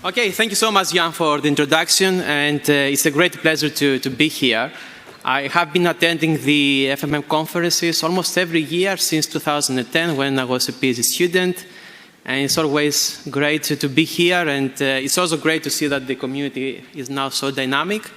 Okay, thank you so much, Jan, for the introduction, and it's a great pleasure to be here. I have been attending the FMM conferences almost every year since 2010 when I was a PhD student, and it's always great to be here, and it's also great to see that the community is now so dynamic.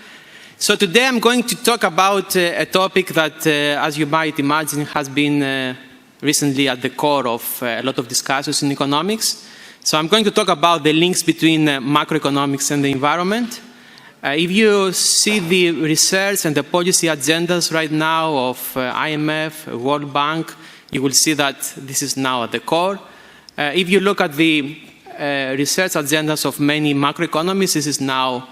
So today I'm going to talk about a topic that, as you might imagine, has been recently at the core of a lot of discussions in economics. So I'm going to talk about the links between macroeconomics and the environment. If you see the research and the policy agendas right now of IMF, World Bank, you will see that this is now at the core. If you look at the research agendas of many macroeconomists, this is now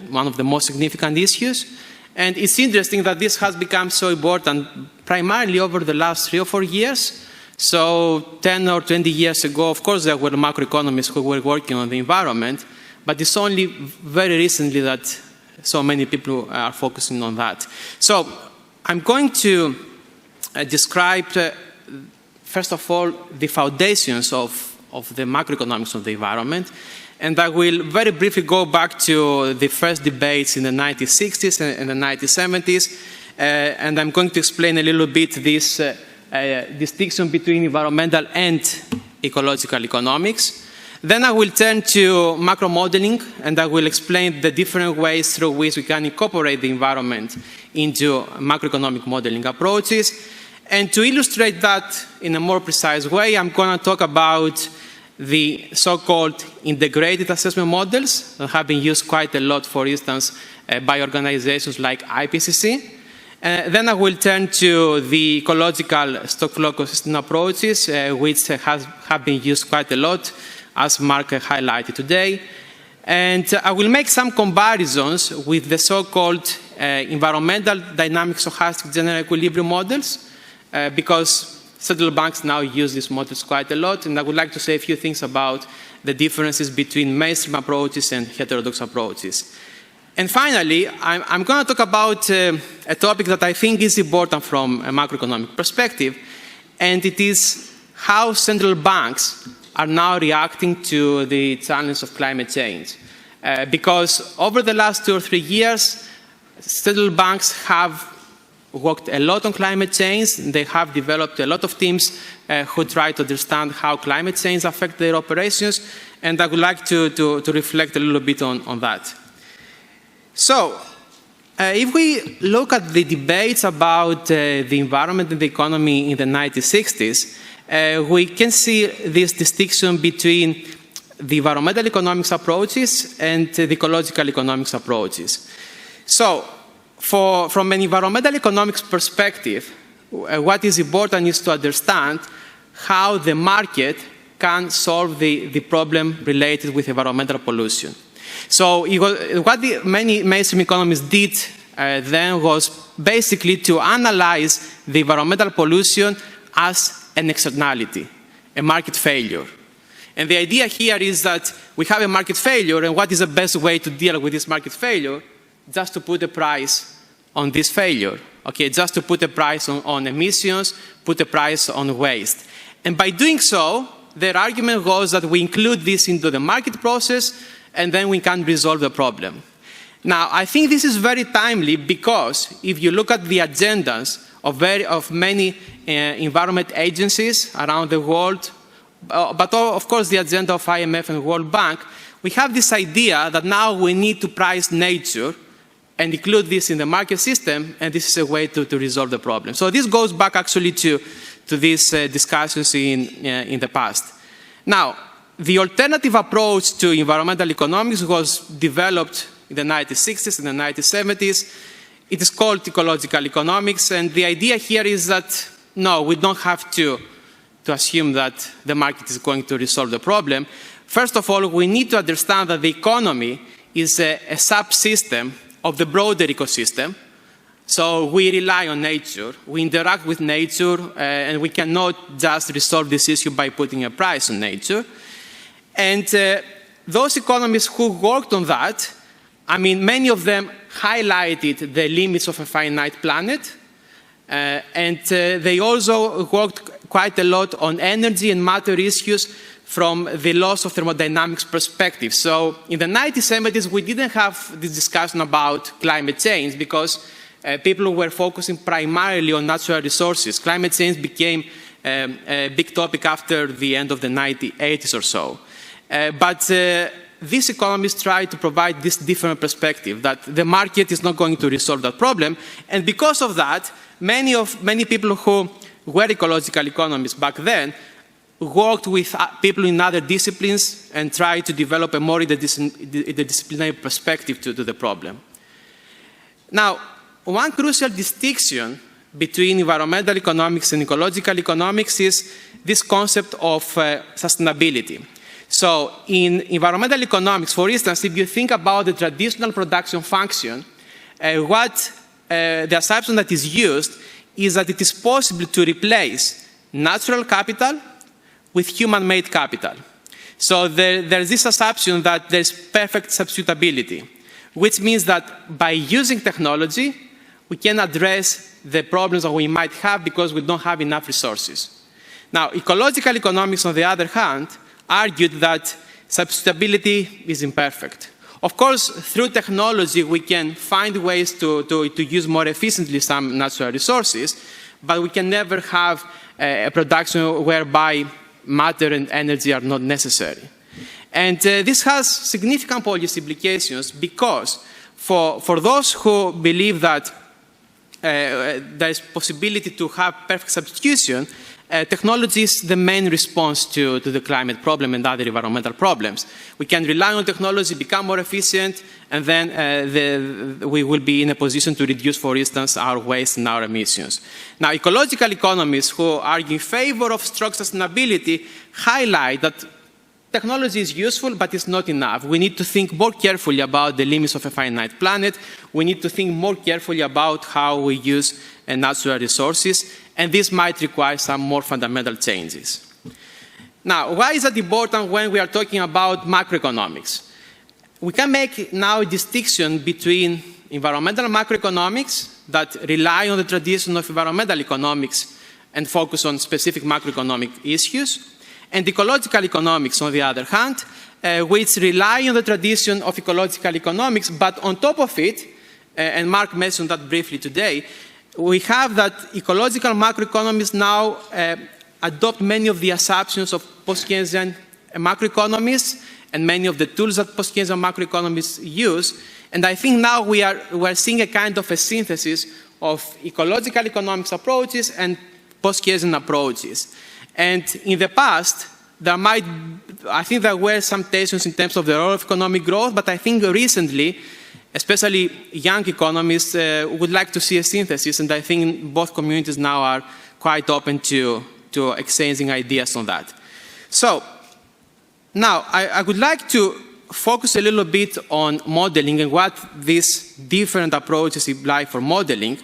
one of the most significant issues. And it's interesting that this has become so important primarily over the last 3 or 4 years. So 10 or 20 years ago, of course, there were macroeconomists who were working on the environment, but it's only very recently that so many people are focusing on that. So I'm going to describe, first of all, the foundations of the macroeconomics of the environment, and I will very briefly go back to the first debates in the 1960s and the 1970s, and I'm going to explain a little bit this distinction between environmental and ecological economics. Then I will turn to macro modeling, and I will explain the different ways through which we can incorporate the environment into macroeconomic modeling approaches. And to illustrate that in a more precise way, I'm going to talk about the so-called integrated assessment models that have been used quite a lot, for instance, by organizations like IPCC. Then I will turn to the ecological stock flow ecosystem approaches, which have been used quite a lot, as Mark highlighted today. And I will make some comparisons with the so-called environmental dynamic stochastic general equilibrium models, because central banks now use these models quite a lot, and I would like to say a few things about the differences between mainstream approaches and heterodox approaches. And finally, I'm going to talk about a topic that I think is important from a macroeconomic perspective, and it is how central banks are now reacting to the challenge of climate change. Because over the last 2 or 3 years, central banks have worked a lot on climate change. They have developed a lot of teams who try to understand how climate change affects their operations, and I would like to reflect a little bit on that. So, if we look at the debates about the environment and the economy in the 1960s, we can see this distinction between the environmental economics approaches and the ecological economics approaches. So, from an environmental economics perspective, what is important is to understand how the market can solve the problem related with environmental pollution. So what many mainstream economists did then was basically to analyze the environmental pollution as an externality, a market failure. And the idea here is that we have a market failure, and what is the best way to deal with this market failure? Just to put a price on this failure, okay? Just to put a price on emissions, put a price on waste. And by doing so, their argument was that we include this into the market process, and then we can resolve the problem. Now, I think this is very timely because if you look at the agendas of many environment agencies around the world, but of course the agenda of IMF and World Bank, we have this idea that now we need to price nature and include this in the market system, and this is a way to resolve the problem. So this goes back actually to these discussions in the past. Now, the alternative approach to environmental economics was developed in the 1960s and the 1970s. It is called ecological economics, and the idea here is that, no, we don't have to assume that the market is going to resolve the problem. First of all, we need to understand that the economy is a subsystem of the broader ecosystem. So we rely on nature, we interact with nature, and we cannot just resolve this issue by putting a price on nature. And those economists who worked on that, I mean, many of them highlighted the limits of a finite planet, and they also worked quite a lot on energy and matter issues from the laws of thermodynamics perspective. So in the 1970s, we didn't have this discussion about climate change because people were focusing primarily on natural resources. Climate change became a big topic after the end of the 1980s or so. But these economists try to provide this different perspective, that the market is not going to resolve that problem. And because of that, many people who were ecological economists back then worked with people in other disciplines and tried to develop a more interdisciplinary perspective to the problem. Now, one crucial distinction between environmental economics and ecological economics is this concept of sustainability. So in environmental economics, for instance, if you think about the traditional production function, the assumption that is used is that it is possible to replace natural capital with human-made capital. So there's this assumption that there's perfect substitutability, which means that by using technology, we can address the problems that we might have because we don't have enough resources. Now, ecological economics, on the other hand, argued that substitutability is imperfect. Of course, through technology, we can find ways to use more efficiently some natural resources, but we can never have a production whereby matter and energy are not necessary. And this has significant policy implications because for those who believe that there is possibility to have perfect substitution, technology is the main response to the climate problem and other environmental problems. We can rely on technology, become more efficient, and then we will be in a position to reduce, for instance, our waste and our emissions. Now, ecological economists who argue in favor of strong sustainability highlight that technology is useful, but it's not enough. We need to think more carefully about the limits of a finite planet. We need to think more carefully about how we use natural resources, and this might require some more fundamental changes. Now, why is that important when we are talking about macroeconomics? We can make now a distinction between environmental macroeconomics that rely on the tradition of environmental economics and focus on specific macroeconomic issues, and ecological economics, on the other hand, which rely on the tradition of ecological economics, but on top of it, and Mark mentioned that briefly today, we have that ecological macroeconomists now adopt many of the assumptions of post-Keynesian macroeconomists and many of the tools that post-Keynesian macroeconomists use. And I think now we are seeing a kind of a synthesis of ecological economics approaches and post-Keynesian approaches. And in the past, I think there were some tensions in terms of the role of economic growth, but I think recently, especially young economists would like to see a synthesis, and I think both communities now are quite open to exchanging ideas on that. So now I would like to focus a little bit on modeling and what these different approaches imply for modeling.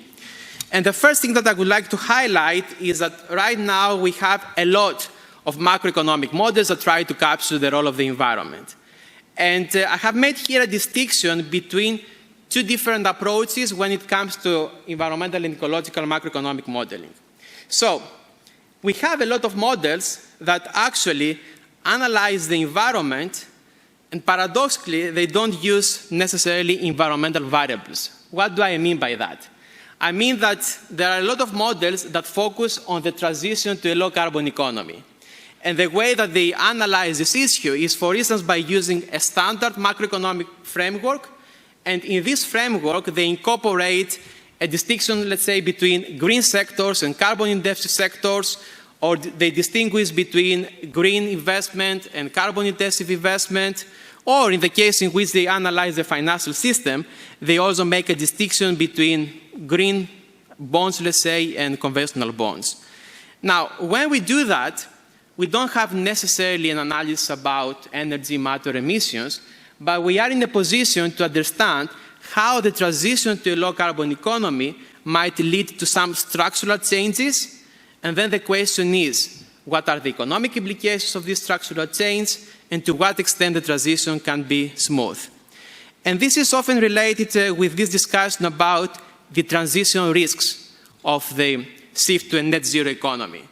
And the first thing that I would like to highlight is that right now we have a lot of macroeconomic models that try to capture the role of the environment. And I have made here a distinction between two different approaches when it comes to environmental and ecological macroeconomic modeling. So we have a lot of models that actually analyze the environment, and paradoxically, they don't use necessarily environmental variables. What do I mean by that? I mean that there are a lot of models that focus on the transition to a low-carbon economy. And the way that they analyze this issue is, for instance, by using a standard macroeconomic framework. And in this framework, they incorporate a distinction, let's say, between green sectors and carbon-intensive sectors, or they distinguish between green investment and carbon-intensive investment, or in the case in which they analyze the financial system, they also make a distinction between green bonds, let's say, and conventional bonds. Now, when we do that, we don't have necessarily an analysis about energy, matter, emissions, but we are in a position to understand how the transition to a low-carbon economy might lead to some structural changes. And then the question is, what are the economic implications of these structural changes, and to what extent the transition can be smooth? And this is often related with this discussion about the transition risks of the shift to a net zero economy.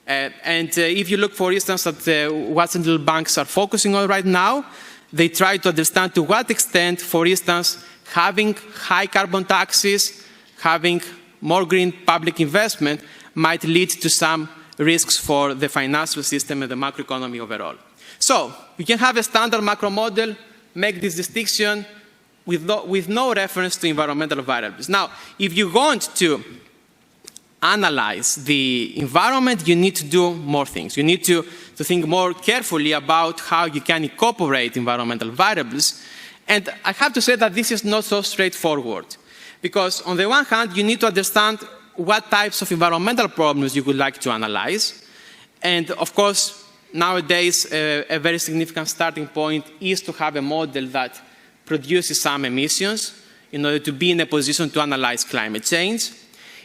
If you look, for instance, at what central banks are focusing on right now, they try to understand to what extent, for instance, having high carbon taxes, having more green public investment might lead to some risks for the financial system and the macroeconomy overall. So you can have a standard macro model, make this distinction with no reference to environmental variables. Now, if you want to analyze the environment, you need to do more things. You need to think more carefully about how you can incorporate environmental variables. And I have to say that this is not so straightforward. Because on the one hand, you need to understand what types of environmental problems you would like to analyze. And of course, nowadays, a very significant starting point is to have a model that produces some emissions in order to be in a position to analyze climate change.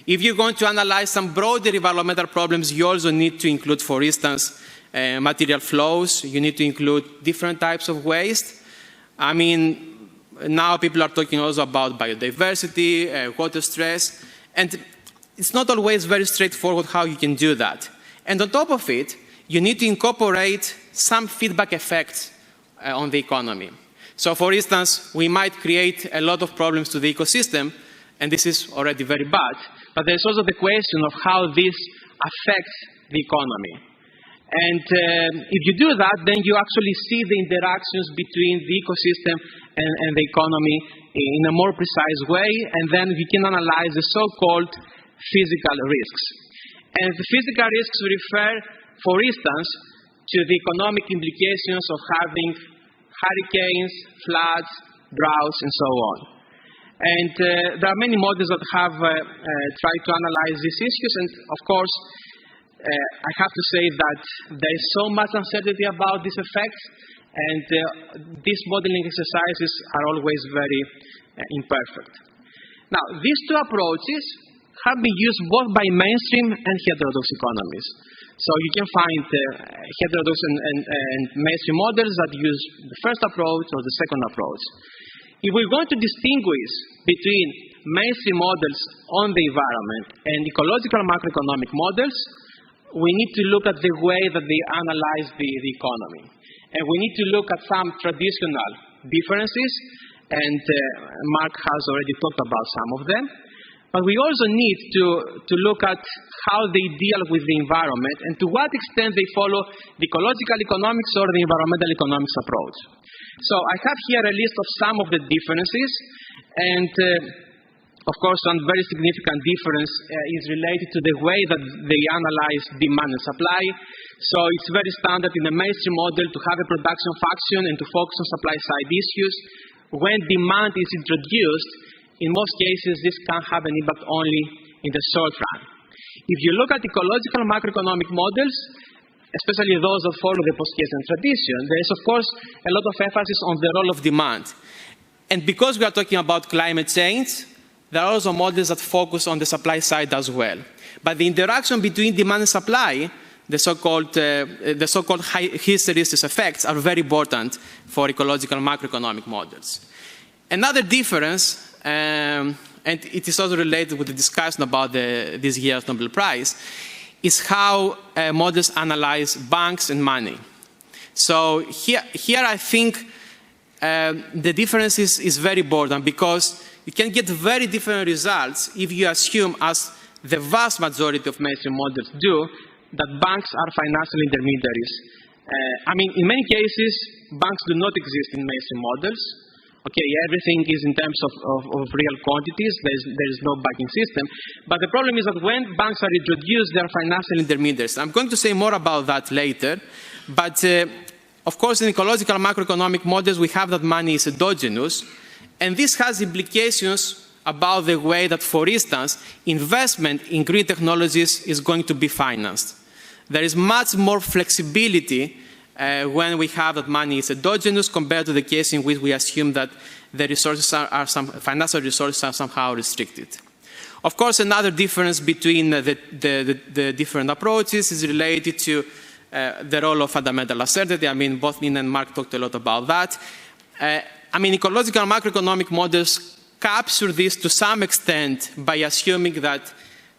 If you're going to analyze some broader environmental problems, you also need to include, for instance, material flows. You need to include different types of waste. I mean, now people are talking also about biodiversity, water stress, and it's not always very straightforward how you can do that. And on top of it, you need to incorporate some feedback effects on the economy. So, for instance, we might create a lot of problems to the ecosystem, and this is already very bad, but there's also the question of how this affects the economy. And if you do that, then you actually see the interactions between the ecosystem and the economy in a more precise way, and then you can analyze the so-called physical risks. And the physical risks refer, for instance, to the economic implications of having hurricanes, floods, droughts, and so on. And there are many models that have tried to analyze these issues, and of course, I have to say that there is so much uncertainty about these effects, and these modeling exercises are always very imperfect. Now, these two approaches have been used both by mainstream and heterodox economies. So you can find heterodox and mainstream models that use the first approach or the second approach. If we're going to distinguish between mainstream models on the environment and ecological macroeconomic models, we need to look at the way that they analyze the economy. And we need to look at some traditional differences, and Mark has already talked about some of them. But we also need to look at how they deal with the environment and to what extent they follow the ecological economics or the environmental economics approach. So I have here a list of some of the differences, and of course, one very significant difference is related to the way that they analyze demand and supply. So it's very standard in the mainstream model to have a production function and to focus on supply-side issues. When demand is introduced, in most cases, this can have an impact only in the short run. If you look at ecological macroeconomic models, especially those that follow the Post-Keynesian tradition, there is, of course, a lot of emphasis on the role of demand. And because we are talking about climate change, there are also models that focus on the supply side as well. But the interaction between demand and supply, the so-called hysteresis effects, are very important for ecological macroeconomic models. Another difference, and it is also related with the discussion about this year's Nobel Prize, is how models analyze banks and money. So here I think the difference is very important, because you can get very different results if you assume, as the vast majority of mainstream models do, that banks are financial intermediaries. I mean, in many cases, banks do not exist in mainstream models. Okay, everything is in terms of real quantities. There is no banking system. But the problem is that when banks are introduced, they are financial intermediaries. I'm going to say more about that later. But of course, in ecological macroeconomic models, we have that money is endogenous. And this has implications about the way that, for instance, investment in green technologies is going to be financed. There is much more flexibility when we have that money is endogenous compared to the case in which we assume that the resources financial resources are somehow restricted. Of course, another difference between the different approaches is related to the role of fundamental uncertainty. I mean, both Nina and Mark talked a lot about that. I mean, ecological macroeconomic models capture this to some extent by assuming that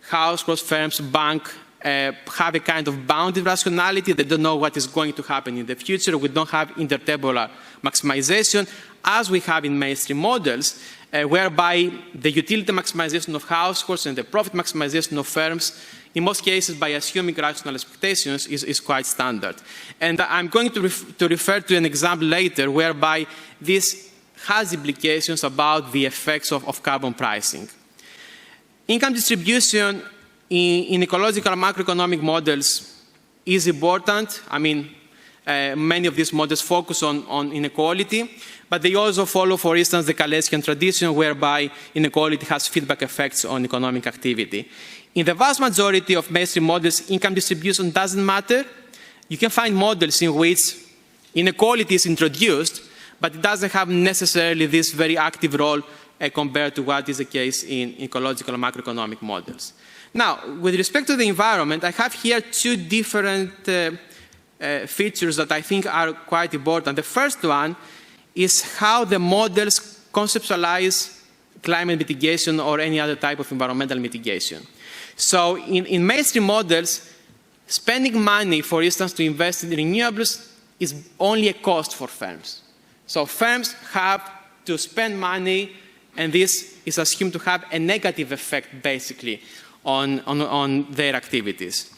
house, cross firms, bank have a kind of bounded rationality. They don't know what is going to happen in the future. We don't have intertabular maximization, as we have in mainstream models, whereby the utility maximization of households and the profit maximization of firms, in most cases by assuming rational expectations, is quite standard. And I'm going to refer to an example later whereby this has implications about the effects of carbon pricing. Income distribution in ecological macroeconomic models is important. I mean, many of these models focus on inequality, but they also follow, for instance, the Kaleckian tradition, whereby inequality has feedback effects on economic activity. In the vast majority of mainstream models, income distribution doesn't matter. You can find models in which inequality is introduced, but it doesn't have necessarily this very active role compared to what is the case in ecological macroeconomic models. Now, with respect to the environment, I have here two different features that I think are quite important. The first one is how the models conceptualize climate mitigation or any other type of environmental mitigation. So in mainstream models, spending money, for instance, to invest in renewables is only a cost for firms. So firms have to spend money, and this is assumed to have a negative effect, basically, on their activities.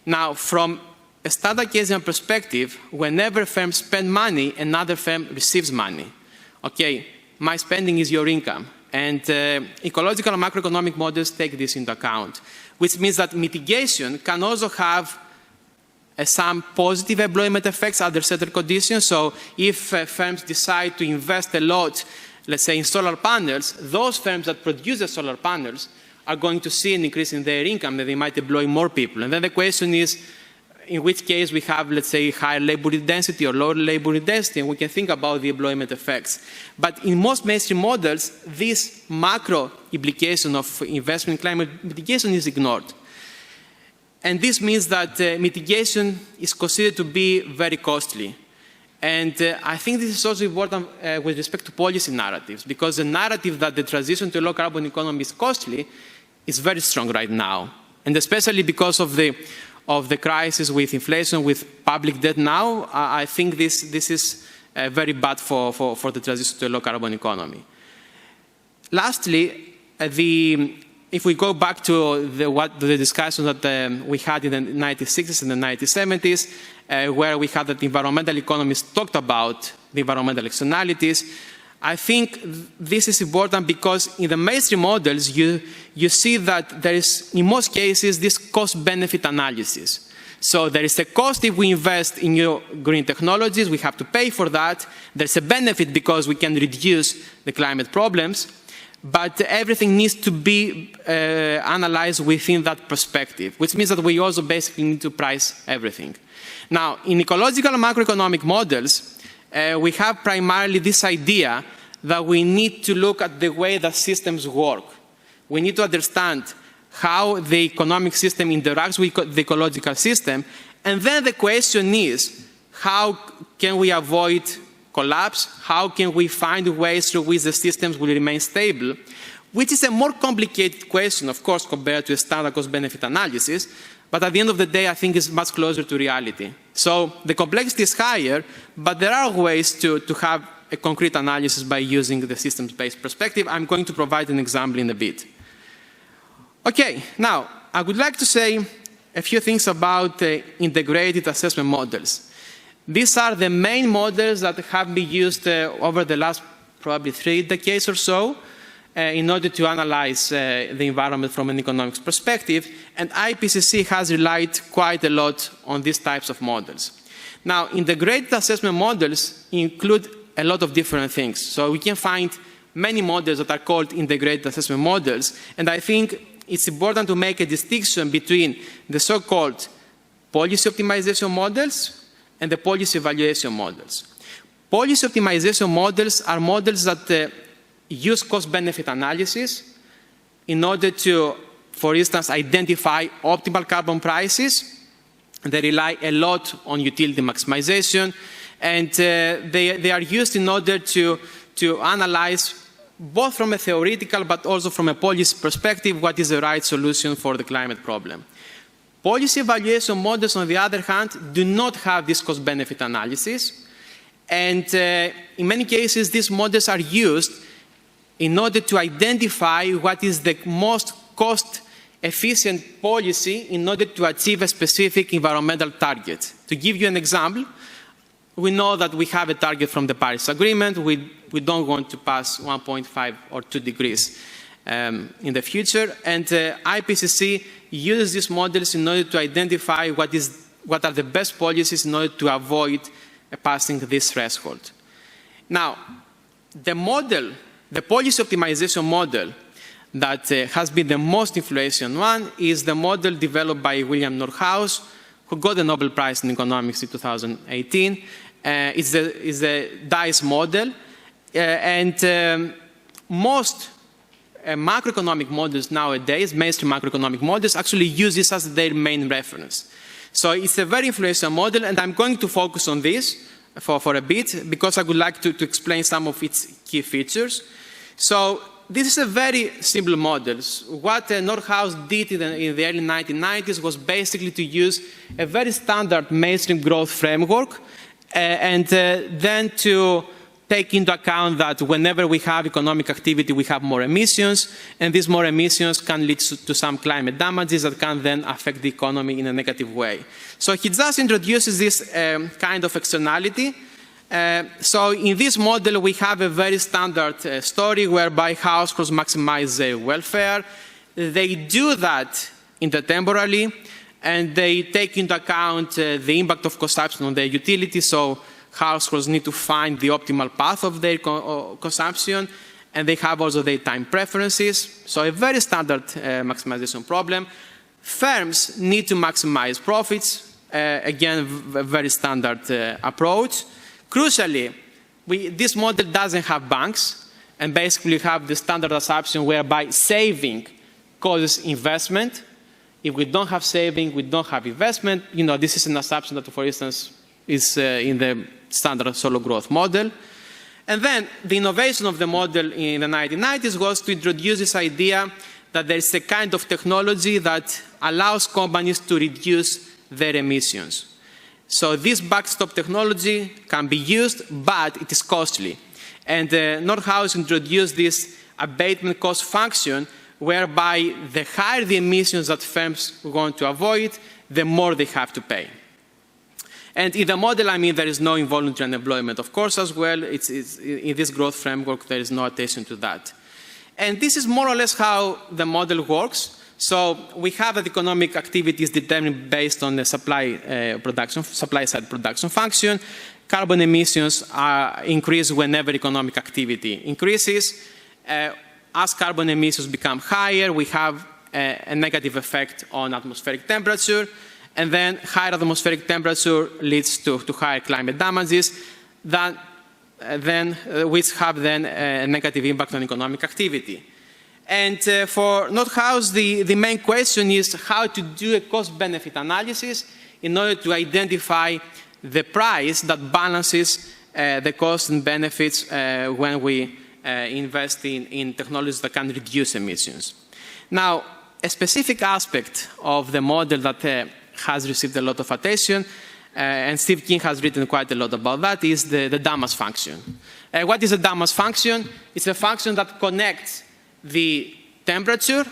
Now, from a standard Keynesian perspective, whenever firms spend money, another firm receives money. Okay, my spending is your income. And ecological and macroeconomic models take this into account, which means that mitigation can also have some positive employment effects under certain conditions. So if firms decide to invest a lot, let's say in solar panels, those firms that produce the solar panels are going to see an increase in their income, and they might employ more people. And then the question is, in which case we have, let's say, higher labor density or lower labor density, and we can think about the employment effects. But in most mainstream models, this macro implication of investment in climate mitigation is ignored. And this means that mitigation is considered to be very costly. And I think this is also important with respect to policy narratives, because the narrative that the transition to a low-carbon economy is costly is very strong right now. And especially because of the crisis with inflation, with public debt now, I think this is very bad for the transition to a low-carbon economy. Lastly, if we go back to the discussion that we had in the 1960s and the 1970s, where we had that environmental economists talked about the environmental externalities, I think this is important because in the mainstream models, you see that there is, in most cases, this cost-benefit analysis. So there is a cost if we invest in new green technologies, we have to pay for that. There's a benefit because we can reduce the climate problems. But everything needs to be analyzed within that perspective, which means that we also basically need to price everything. Now, in ecological and macroeconomic models, we have primarily this idea that we need to look at the way that systems work. We need to understand how the economic system interacts with the ecological system. And then the question is, how can we avoid collapse? How can we find ways through which the systems will remain stable? Which is a more complicated question, of course, compared to a standard cost-benefit analysis. But at the end of the day, I think it's much closer to reality. So the complexity is higher, but there are ways to have a concrete analysis by using the systems-based perspective. I'm going to provide an example in a bit. Okay, now, I would like to say a few things about integrated assessment models. These are the main models that have been used over the last probably 3 decades or so in order to analyze the environment from an economics perspective, and IPCC has relied quite a lot on these types of models. Now, integrated assessment models include a lot of different things. So we can find many models that are called integrated assessment models, and I think it's important to make a distinction between the so-called policy optimization models and the policy evaluation models. Policy optimization models are models that use cost-benefit analysis in order to, for instance, identify optimal carbon prices. They rely a lot on utility maximization, and they are used in order to analyze, both from a theoretical but also from a policy perspective, what is the right solution for the climate problem. Policy evaluation models, on the other hand, do not have this cost-benefit analysis. And in many cases, these models are used in order to identify what is the most cost-efficient policy in order to achieve a specific environmental target. To give you an example, we know that we have a target from the Paris Agreement. We don't want to pass 1.5 or 2 degrees in the future. And IPCC uses these models in order to identify what are the best policies in order to avoid passing this threshold. Now, the policy optimization model that has been the most influential one is the model developed by William Nordhaus, who got the Nobel Prize in Economics in 2018. It's the DICE model. Most macroeconomic models nowadays, mainstream macroeconomic models, actually use this as their main reference. So it's a very influential model, and I'm going to focus on this for a bit because I would like to explain some of its key features. So this is a very simple model. What Nordhaus did in the early 1990s was basically to use a very standard mainstream growth framework and then to take into account that whenever we have economic activity, we have more emissions, and these more emissions can lead to some climate damages that can then affect the economy in a negative way. So he just introduces this kind of externality. So in this model, we have a very standard story whereby households maximize their welfare. They do that intertemporally, and they take into account the impact of consumption on their utility. So households need to find the optimal path of their consumption, and they have also their time preferences. So a very standard maximization problem. Firms need to maximize profits. Again, a very standard approach. Crucially, this model doesn't have banks, and basically have the standard assumption whereby saving causes investment. If we don't have saving, we don't have investment. This is an assumption that, for instance, is in the standard solo growth model. And then the innovation of the model in the 1990s was to introduce this idea that there is a kind of technology that allows companies to reduce their emissions. So this backstop technology can be used, but it is costly. And Nordhaus introduced this abatement cost function whereby the higher the emissions that firms want to avoid, the more they have to pay. And in the model, there is no involuntary unemployment, of course, as well. It's in this growth framework, there is no attention to that. And this is more or less how the model works. So we have that economic activity is determined based on the supply-side production function. Carbon emissions increase whenever economic activity increases. As carbon emissions become higher, we have a negative effect on atmospheric temperature. And then higher atmospheric temperature leads to higher climate damages, which have then a negative impact on economic activity. And for Nordhaus, the main question is how to do a cost-benefit analysis in order to identify the price that balances the costs and benefits when we invest in technologies that can reduce emissions. Now, a specific aspect of the model that has received a lot of attention, and Steve King has written quite a lot about that, is the Damas function. What is a Damas function? It's a function that connects the temperature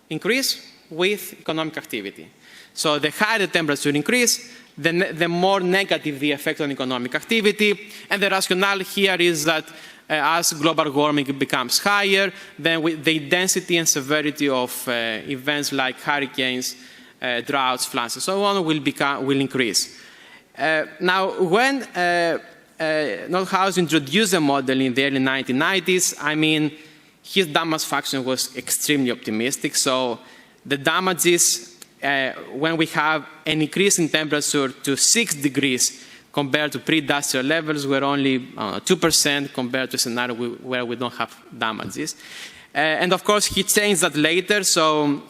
increase with economic activity. So the higher the temperature increase, the more negative the effect on economic activity. And the rationale here is that as global warming becomes higher, then the density and severity of events like hurricanes, droughts, floods, and so on will increase. Now, when Nordhaus introduced the model in the early 1990s, his Damas function was extremely optimistic. So the damages, when we have an increase in temperature to 6 degrees compared to pre-industrial levels, were only 2% compared to a scenario where we don't have damages. And of course, he changed that later. So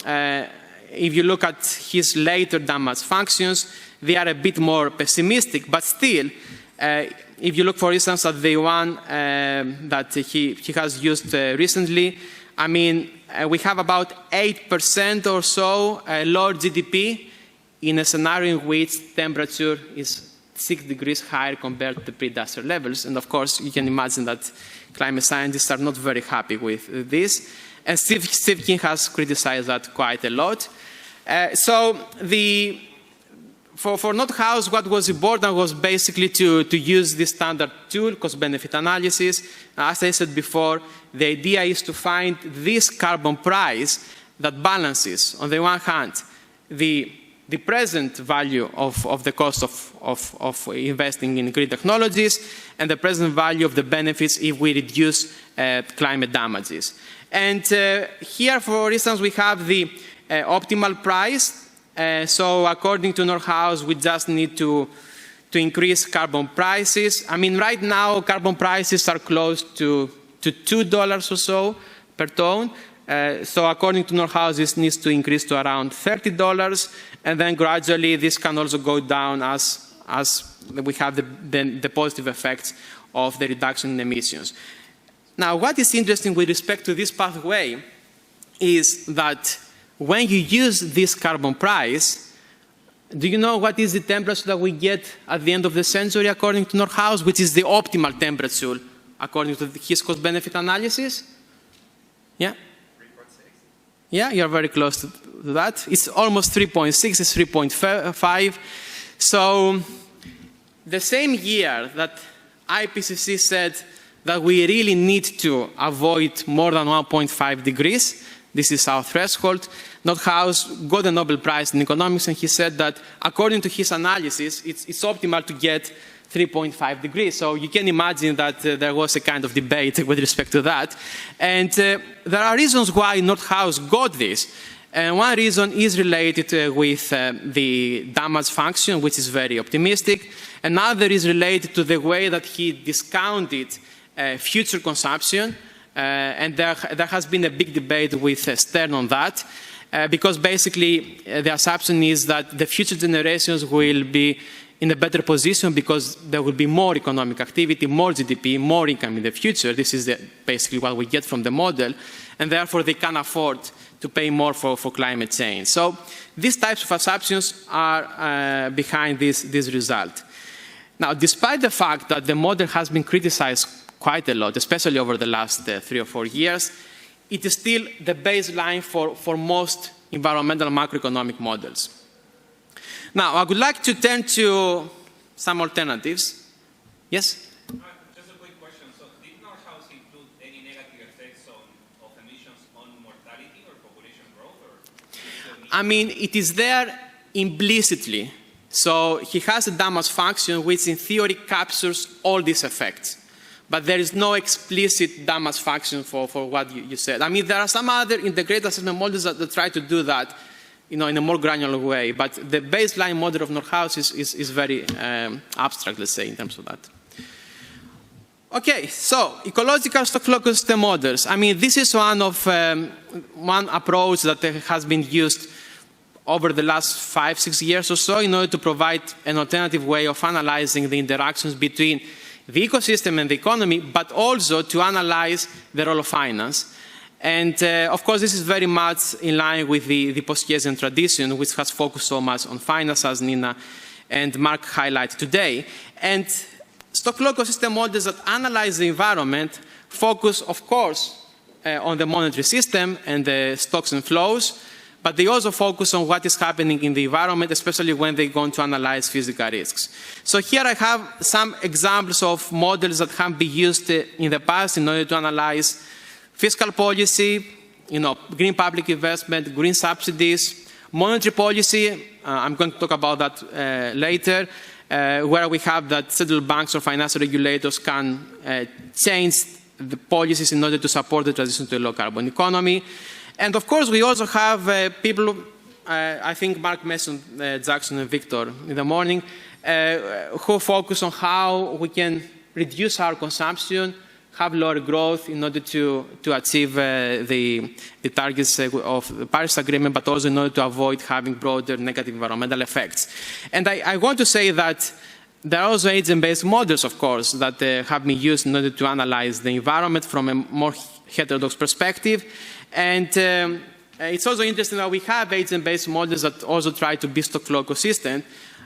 if you look at his later Damas functions, they are a bit more pessimistic, but still, if you look, for instance, at the one that he has used recently, we have about 8% or so lower GDP in a scenario in which temperature is 6 degrees higher compared to the pre-industrial levels. And of course, you can imagine that climate scientists are not very happy with this. And Steve King has criticized that quite a lot. For Nordhaus, what was important was basically to use this standard tool, cost-benefit analysis. As I said before, the idea is to find this carbon price that balances, on the one hand, the present value of the cost of investing in green technologies and the present value of the benefits if we reduce climate damages. And here, for instance, we have the optimal price. So according to Nordhaus, we just need to increase carbon prices. I mean, right now, carbon prices are close to $2 or so per ton. So according to Nordhaus, this needs to increase to around $30, and then gradually this can also go down as we have the positive effects of the reduction in emissions. Now, what is interesting with respect to this pathway is that when you use this carbon price, do you know what is the temperature that we get at the end of the century according to Nordhaus, which is the optimal temperature according to his cost-benefit analysis? Yeah? 3.6. Yeah, you're very close to that. It's almost 3.6, it's 3.5. So the same year that IPCC said that we really need to avoid more than 1.5 degrees, this is our threshold, Nordhaus got a Nobel Prize in economics, and he said that according to his analysis, it's optimal to get 3.5 degrees. So you can imagine that there was a kind of debate with respect to that. And there are reasons why Nordhaus got this. And one reason is related with the damage function, which is very optimistic. Another is related to the way that he discounted future consumption. And there has been a big debate with Stern on that, because basically the assumption is that the future generations will be in a better position because there will be more economic activity, more GDP, more income in the future. This is basically what we get from the model, and therefore they can afford to pay more for climate change. So these types of assumptions are behind this result. Now, despite the fact that the model has been criticized quite a lot, especially over the last 3 or 4 years, it is still the baseline for most environmental macroeconomic models. Now, I would like to turn to some alternatives. Yes? Just a quick question. So, did Nordhaus include any negative effects of emissions on mortality or population growth? Or I mean, it is there implicitly. So, he has a damage function which in theory captures all these effects. But there is no explicit damage function for what you said. I mean, there are some other integrated assessment models that try to do that, in a more granular way. But the baseline model of Nordhaus is very abstract, let's say, in terms of that. Okay, so ecological stock-local system models. I mean, this is one approach that has been used over the last 5-6 years or so in order to provide an alternative way of analyzing the interactions between the ecosystem and the economy, but also to analyze the role of finance. And of course, this is very much in line with the post-Keynesian tradition, which has focused so much on finance, as Nina and Mark highlighted today. And stock-local system models that analyze the environment focus, of course, on the monetary system and the stocks and flows, but they also focus on what is happening in the environment, especially when they go to analyze physical risks. So here I have some examples of models that have been used in the past in order to analyze fiscal policy, green public investment, green subsidies, monetary policy. I'm going to talk about that later, where we have that central banks or financial regulators can change the policies in order to support the transition to a low-carbon economy. And of course, we also have people, I think Mark mentioned Jackson and Victor in the morning, who focus on how we can reduce our consumption, have lower growth in order to achieve the targets of the Paris Agreement, but also in order to avoid having broader negative environmental effects. And I want to say that there are also agent-based models, of course, that have been used in order to analyze the environment from a more heterodox perspective. And it's also interesting that we have agent-based models that also try to be stock flow consistent.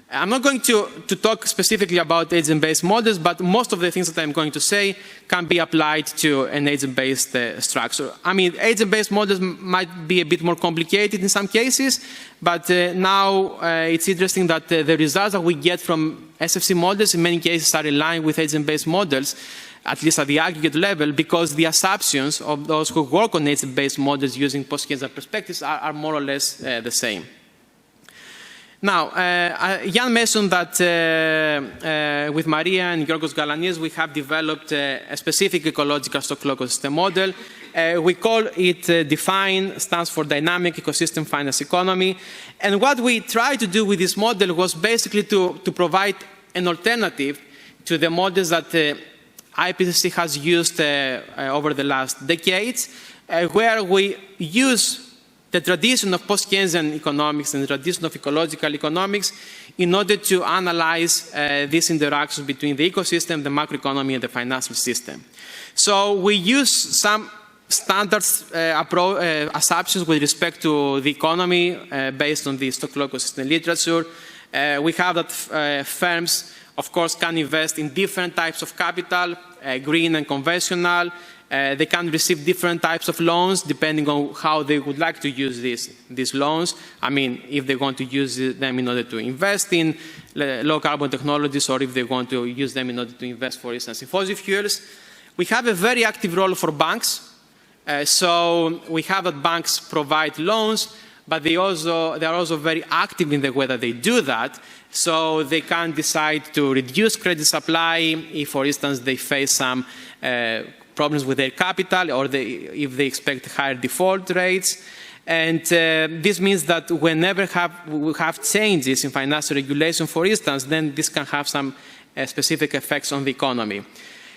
I'm not going to talk specifically about agent-based models, but most of the things that I'm going to say can be applied to an agent-based structure. I mean, agent-based models might be a bit more complicated in some cases, but now it's interesting that the results that we get from SFC models in many cases are in line with agent-based models, at least at the aggregate level, because the assumptions of those who work on agent-based models using post-Keynesian perspectives are more or less the same. Now, Jan mentioned that with Maria and Yorgos Galanis, we have developed a specific ecological stock flow ecosystem model. We call it DEFINE, stands for Dynamic Ecosystem Finance Economy. And what we tried to do with this model was basically to provide an alternative to the models that IPCC has used over the last decades, where we use the tradition of post-Keynesian economics and the tradition of ecological economics in order to analyze these interactions between the ecosystem, the macroeconomy, and the financial system. So we use some standard assumptions with respect to the economy based on the stock flow ecosystem literature. We have that firms, of course, can invest in different types of capital, green and conventional. They can receive different types of loans depending on how they would like to use these loans. I mean, if they want to use them in order to invest in low carbon technologies, or if they want to use them in order to invest, for instance, in fossil fuels. We have a very active role for banks. So we have that banks provide loans, but they are also very active in the way that they do that. So they can decide to reduce credit supply if, for instance, they face some problems with their capital, or if they expect higher default rates. And this means that whenever we have changes in financial regulation, for instance, then this can have some specific effects on the economy.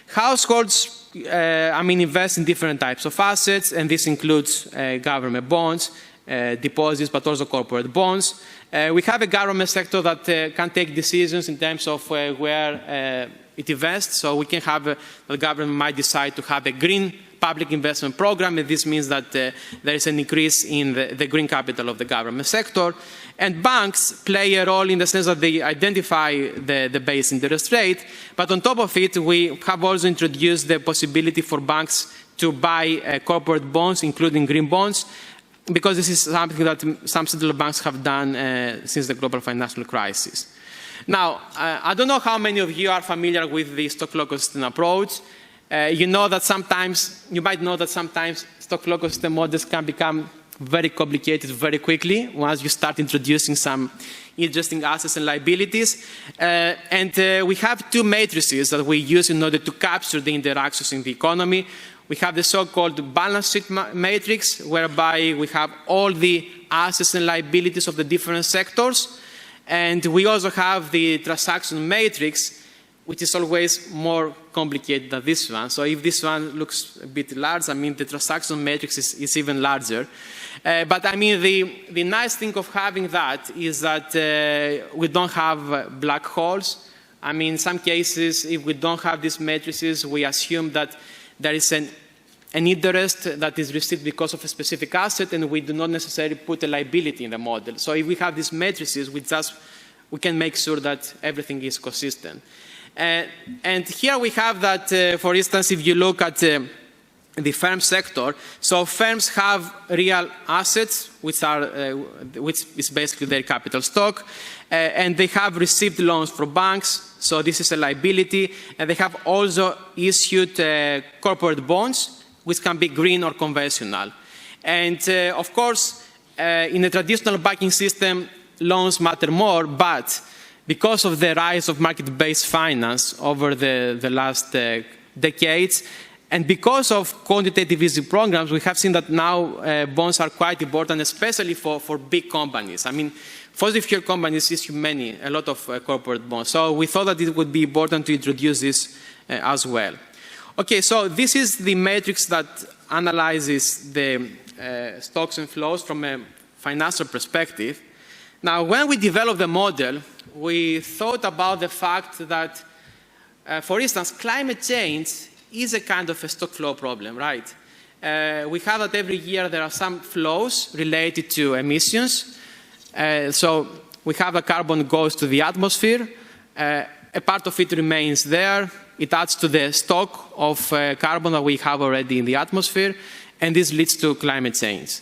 Households, invest in different types of assets, and this includes government bonds, deposits, but also corporate bonds. We have a government sector that can take decisions in terms of where it invests. So we can have, the government might decide to have a green public investment program, and this means that there is an increase in the green capital of the government sector. And banks play a role in the sense that they identify the base interest rate, but on top of it, we have also introduced the possibility for banks to buy corporate bonds, including green bonds, because this is something that some central banks have done since the global financial crisis. Now, I don't know how many of you are familiar with the stock flow ecosystem approach. You might know that sometimes stock flow ecosystem models can become very complicated very quickly once you start introducing some interesting assets and liabilities. We have two matrices that we use in order to capture the interactions in the economy. We have the so-called balance sheet matrix, whereby we have all the assets and liabilities of the different sectors. And we also have the transaction matrix, which is always more complicated than this one. So if this one looks a bit large, the transaction matrix is even larger. But the nice thing of having that is that we don't have black holes. In some cases, if we don't have these matrices, we assume that there is an interest that is received because of a specific asset, and we do not necessarily put a liability in the model. So if we have these matrices, we can make sure that everything is consistent. And here we have that, for instance, if you look at the firm sector, so firms have real assets, which is basically their capital stock, and they have received loans from banks, so this is a liability, and they have also issued corporate bonds, which can be green or conventional. And of course, in a traditional banking system, loans matter more, but because of the rise of market-based finance over the last decades, and because of quantitative easing programs, we have seen that now bonds are quite important, especially for big companies. Fossil fuel companies issue a lot of corporate bonds. So we thought that it would be important to introduce this as well. Okay, so this is the matrix that analyzes the stocks and flows from a financial perspective. Now, when we developed the model, we thought about the fact that, for instance, climate change is a kind of a stock flow problem, right? we have that every year there are some flows related to emissions. So we have the carbon goes to the atmosphere. A part of it remains there. It adds to the stock of carbon that we have already in the atmosphere, and this leads to climate change.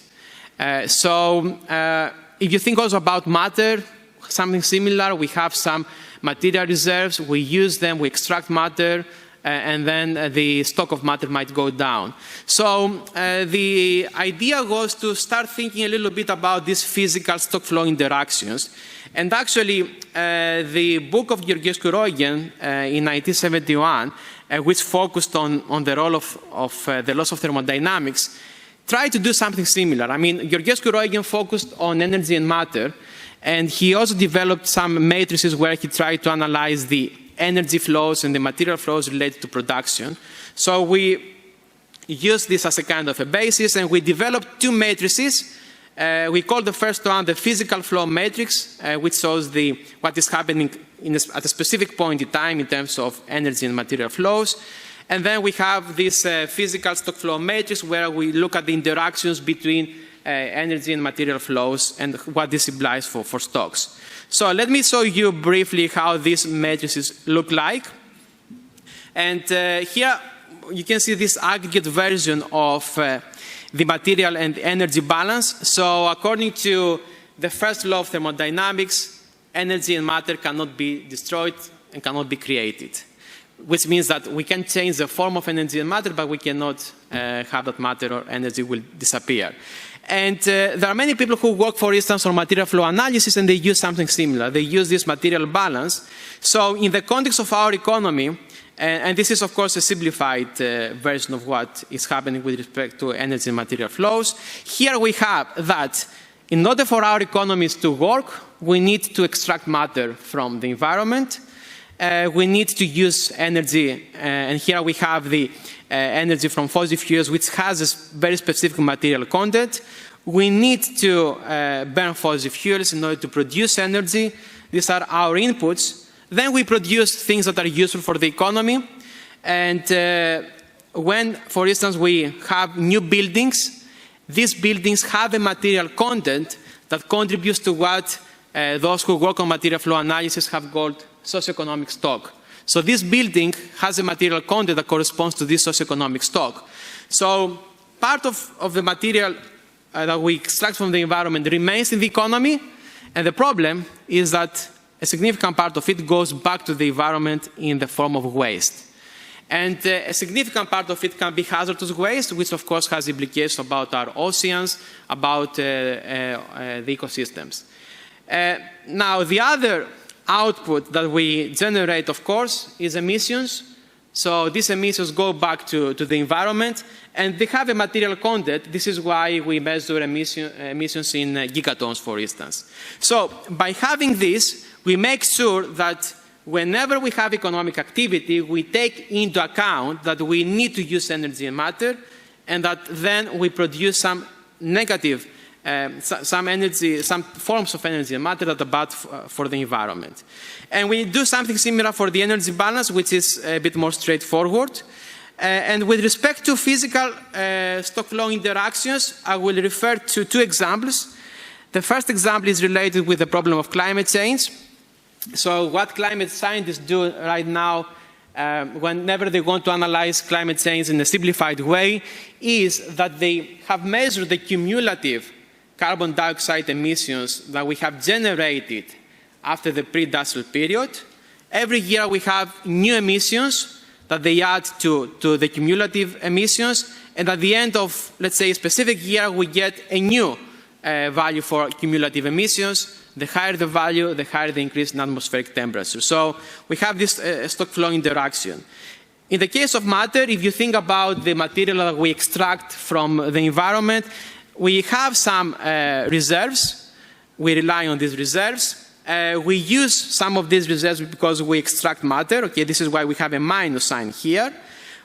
If you think also about matter, something similar, we have some material reserves, we use them, we extract matter, and then the stock of matter might go down. So the idea was to start thinking a little bit about these physical stock flow interactions. And actually, the book of Georgios Kourogian in 1971, which focused on the role of the laws of thermodynamics, tried to do something similar. I mean, Georgios Kourogian focused on energy and matter, and he also developed some matrices where he tried to analyze the energy flows and the material flows related to production. So we used this as a kind of a basis, and we developed two matrices. We call the first one the physical flow matrix, which shows what is happening at a specific point in time in terms of energy and material flows. And then we have this physical stock flow matrix where we look at the interactions between energy and material flows and what this implies for stocks. So let me show you briefly how these matrices look like. And here you can see this aggregate version of the material and energy balance. So according to the first law of thermodynamics, energy and matter cannot be destroyed and cannot be created, which means that we can change the form of energy and matter, but we cannot have that matter or energy will disappear. And there are many people who work, for instance, on material flow analysis, and they use something similar. They use this material balance. So in the context of our economy, and this is, of course, a simplified version of what is happening with respect to energy and material flows, here we have that in order for our economies to work, we need to extract matter from the environment. We need to use energy, and here we have the energy from fossil fuels, which has a very specific material content. We need to burn fossil fuels in order to produce energy. These are our inputs. Then we produce things that are useful for the economy. And when, for instance, we have new buildings, these buildings have a material content that contributes to what those who work on material flow analysis have called socio-economic stock. So this building has a material content that corresponds to this socio-economic stock. So part of the material that we extract from the environment remains in the economy, and the problem is that a significant part of it goes back to the environment in the form of waste. And a significant part of it can be hazardous waste, which of course has implications about our oceans, about the ecosystems. Now, the other output that we generate, of course, is emissions. So these emissions go back to the environment, and they have a material content. This is why we measure emissions in gigatons, for instance. So by having this, we make sure that whenever we have economic activity, we take into account that we need to use energy and matter, and that then we produce some negative some forms of energy and matter that are bad for the environment. And we do something similar for the energy balance, which is a bit more straightforward. And with respect to physical stock flow interactions, I will refer to two examples. The first example is related with the problem of climate change. So what climate scientists do right now, whenever they want to analyze climate change in a simplified way, is that they have measured the cumulative carbon dioxide emissions that we have generated after the pre-industrial period. Every year we have new emissions that they add to the cumulative emissions, and at the end of, let's say, a specific year, we get a new value for cumulative emissions. The higher the value, the higher the increase in atmospheric temperature. So we have this stock flow interaction. In the case of matter, if you think about the material that we extract from the environment, we have some reserves. We rely on these reserves. We use some of these reserves because we extract matter. Okay, this is why we have a minus sign here.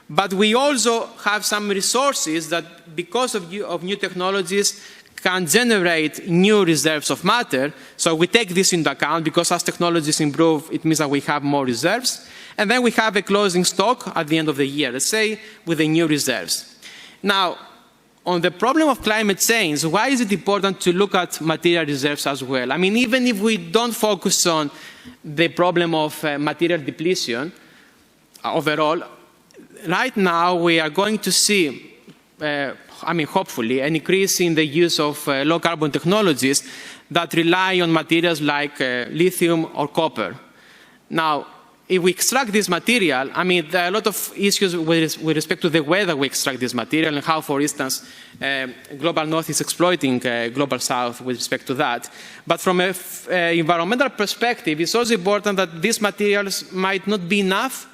But we also have some resources that, because of new technologies, can generate new reserves of matter. So we take this into account because as technologies improve, it means that we have more reserves. And then we have a closing stock at the end of the year, let's say, with the new reserves. Now, on the problem of climate change, why is it important to look at material reserves as well? I mean, even if we don't focus on the problem of material depletion overall, right now we are going to see, hopefully, an increase in the use of low-carbon technologies that rely on materials like lithium or copper. Now, if we extract this material, I mean, there are a lot of issues with respect to the way that we extract this material and how, for instance, Global North is exploiting Global South with respect to that. But from an environmental perspective, it's also important that these materials might not be enough,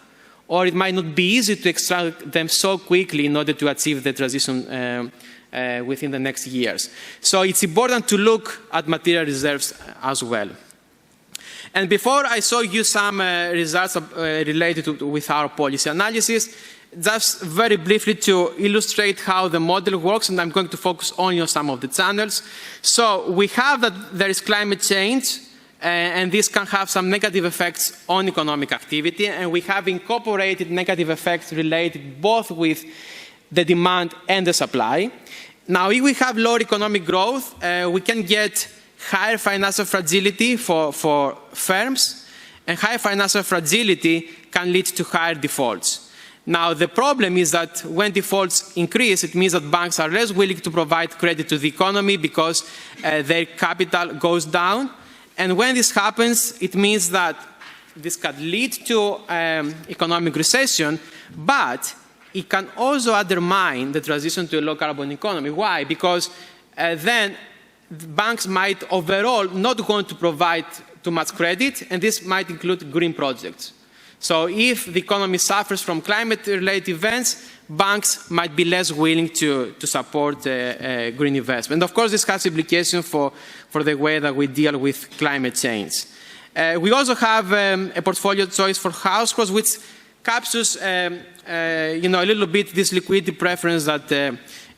or it might not be easy to extract them so quickly in order to achieve the transition within the next years. So it's important to look at material reserves as well. And before I show you some results related with our policy analysis, just very briefly to illustrate how the model works, and I'm going to focus only on some of the channels. So we have that there is climate change, and this can have some negative effects on economic activity, and we have incorporated negative effects related both with the demand and the supply. Now, if we have lower economic growth, we can get higher financial fragility for firms, and higher financial fragility can lead to higher defaults. Now, the problem is that when defaults increase, it means that banks are less willing to provide credit to the economy because their capital goes down. And when this happens, it means that this can lead to economic recession, but it can also undermine the transition to a low-carbon economy. Why? Because then banks might overall not want to provide too much credit, and this might include green projects. So if the economy suffers from climate-related events, banks might be less willing to support green investment. And of course, this has implications for the way that we deal with climate change. We also have a portfolio choice for households, which captures a little bit this liquidity preference that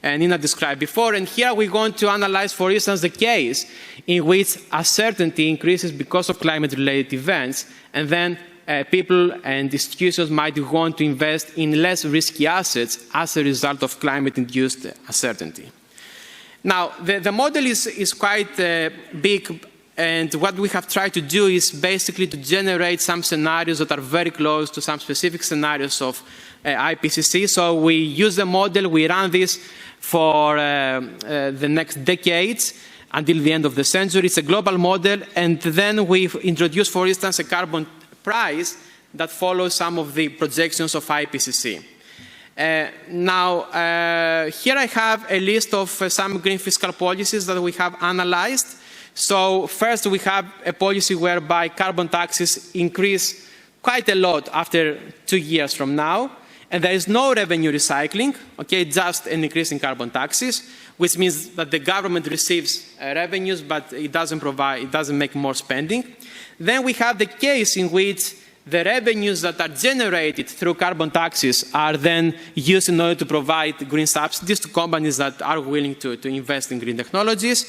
Nina described before. And here we're going to analyze, for instance, the case in which uncertainty increases because of climate-related events, and then people and institutions might want to invest in less risky assets as a result of climate-induced uncertainty. Now, the model is quite big, and what we have tried to do is basically to generate some scenarios that are very close to some specific scenarios of IPCC. So we use the model, we run this for the next decades until the end of the century. It's a global model, and then we've introduced, for instance, a carbon price that follows some of the projections of IPCC. Here I have a list of some green fiscal policies that we have analyzed. So first we have a policy whereby carbon taxes increase quite a lot after 2 years from now, and there is no revenue recycling, okay, just an increase in carbon taxes, which means that the government receives revenues, but it doesn't make more spending. Then we have the case in which the revenues that are generated through carbon taxes are then used in order to provide green subsidies to companies that are willing to invest in green technologies.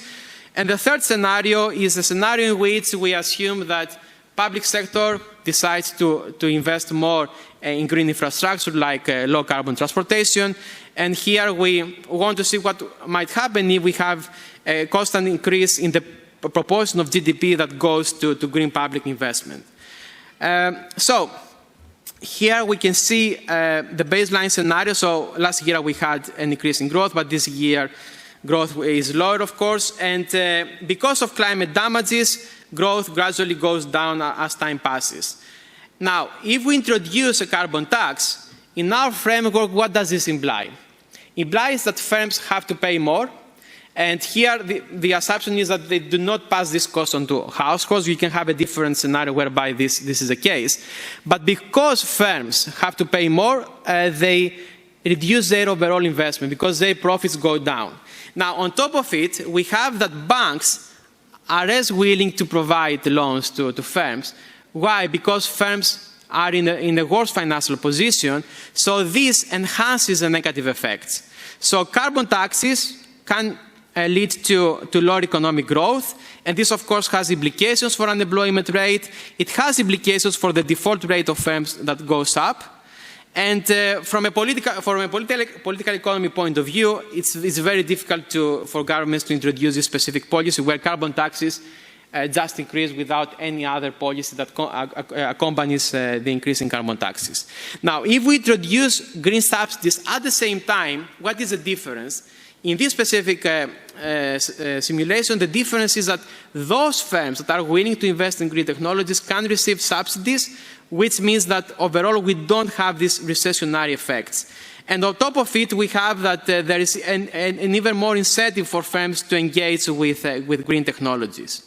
And the third scenario is a scenario in which we assume that public sector decides to invest more in green infrastructure like low carbon transportation. And here we want to see what might happen if we have a constant increase in the proportion of GDP that goes to green public investment. So here we can see the baseline scenario. So last year we had an increase in growth, but this year growth is lower, of course. And because of climate damages, growth gradually goes down as time passes. Now, if we introduce a carbon tax, in our framework, what does this imply? It implies that firms have to pay more. And here, the assumption is that they do not pass this cost on to households. You can have a different scenario whereby this is the case. But because firms have to pay more, they reduce their overall investment because their profits go down. Now, on top of it, we have that banks are less willing to provide loans to firms. Why? Because firms are in a worse financial position. So this enhances the negative effects. So carbon taxes can lead to lower economic growth, and this of course has implications for unemployment rate. It has implications for the default rate of firms that goes up, And from a political economy point of view, it's very difficult for governments to introduce this specific policy where carbon taxes just increase without any other policy that accompanies the increase in carbon taxes. Now, if we introduce green subsidies at the same time, what is the difference? In this specific simulation, the difference is that those firms that are willing to invest in green technologies can receive subsidies, which means that overall we don't have these recessionary effects. And on top of it, we have that there is an even more incentive for firms to engage with green technologies.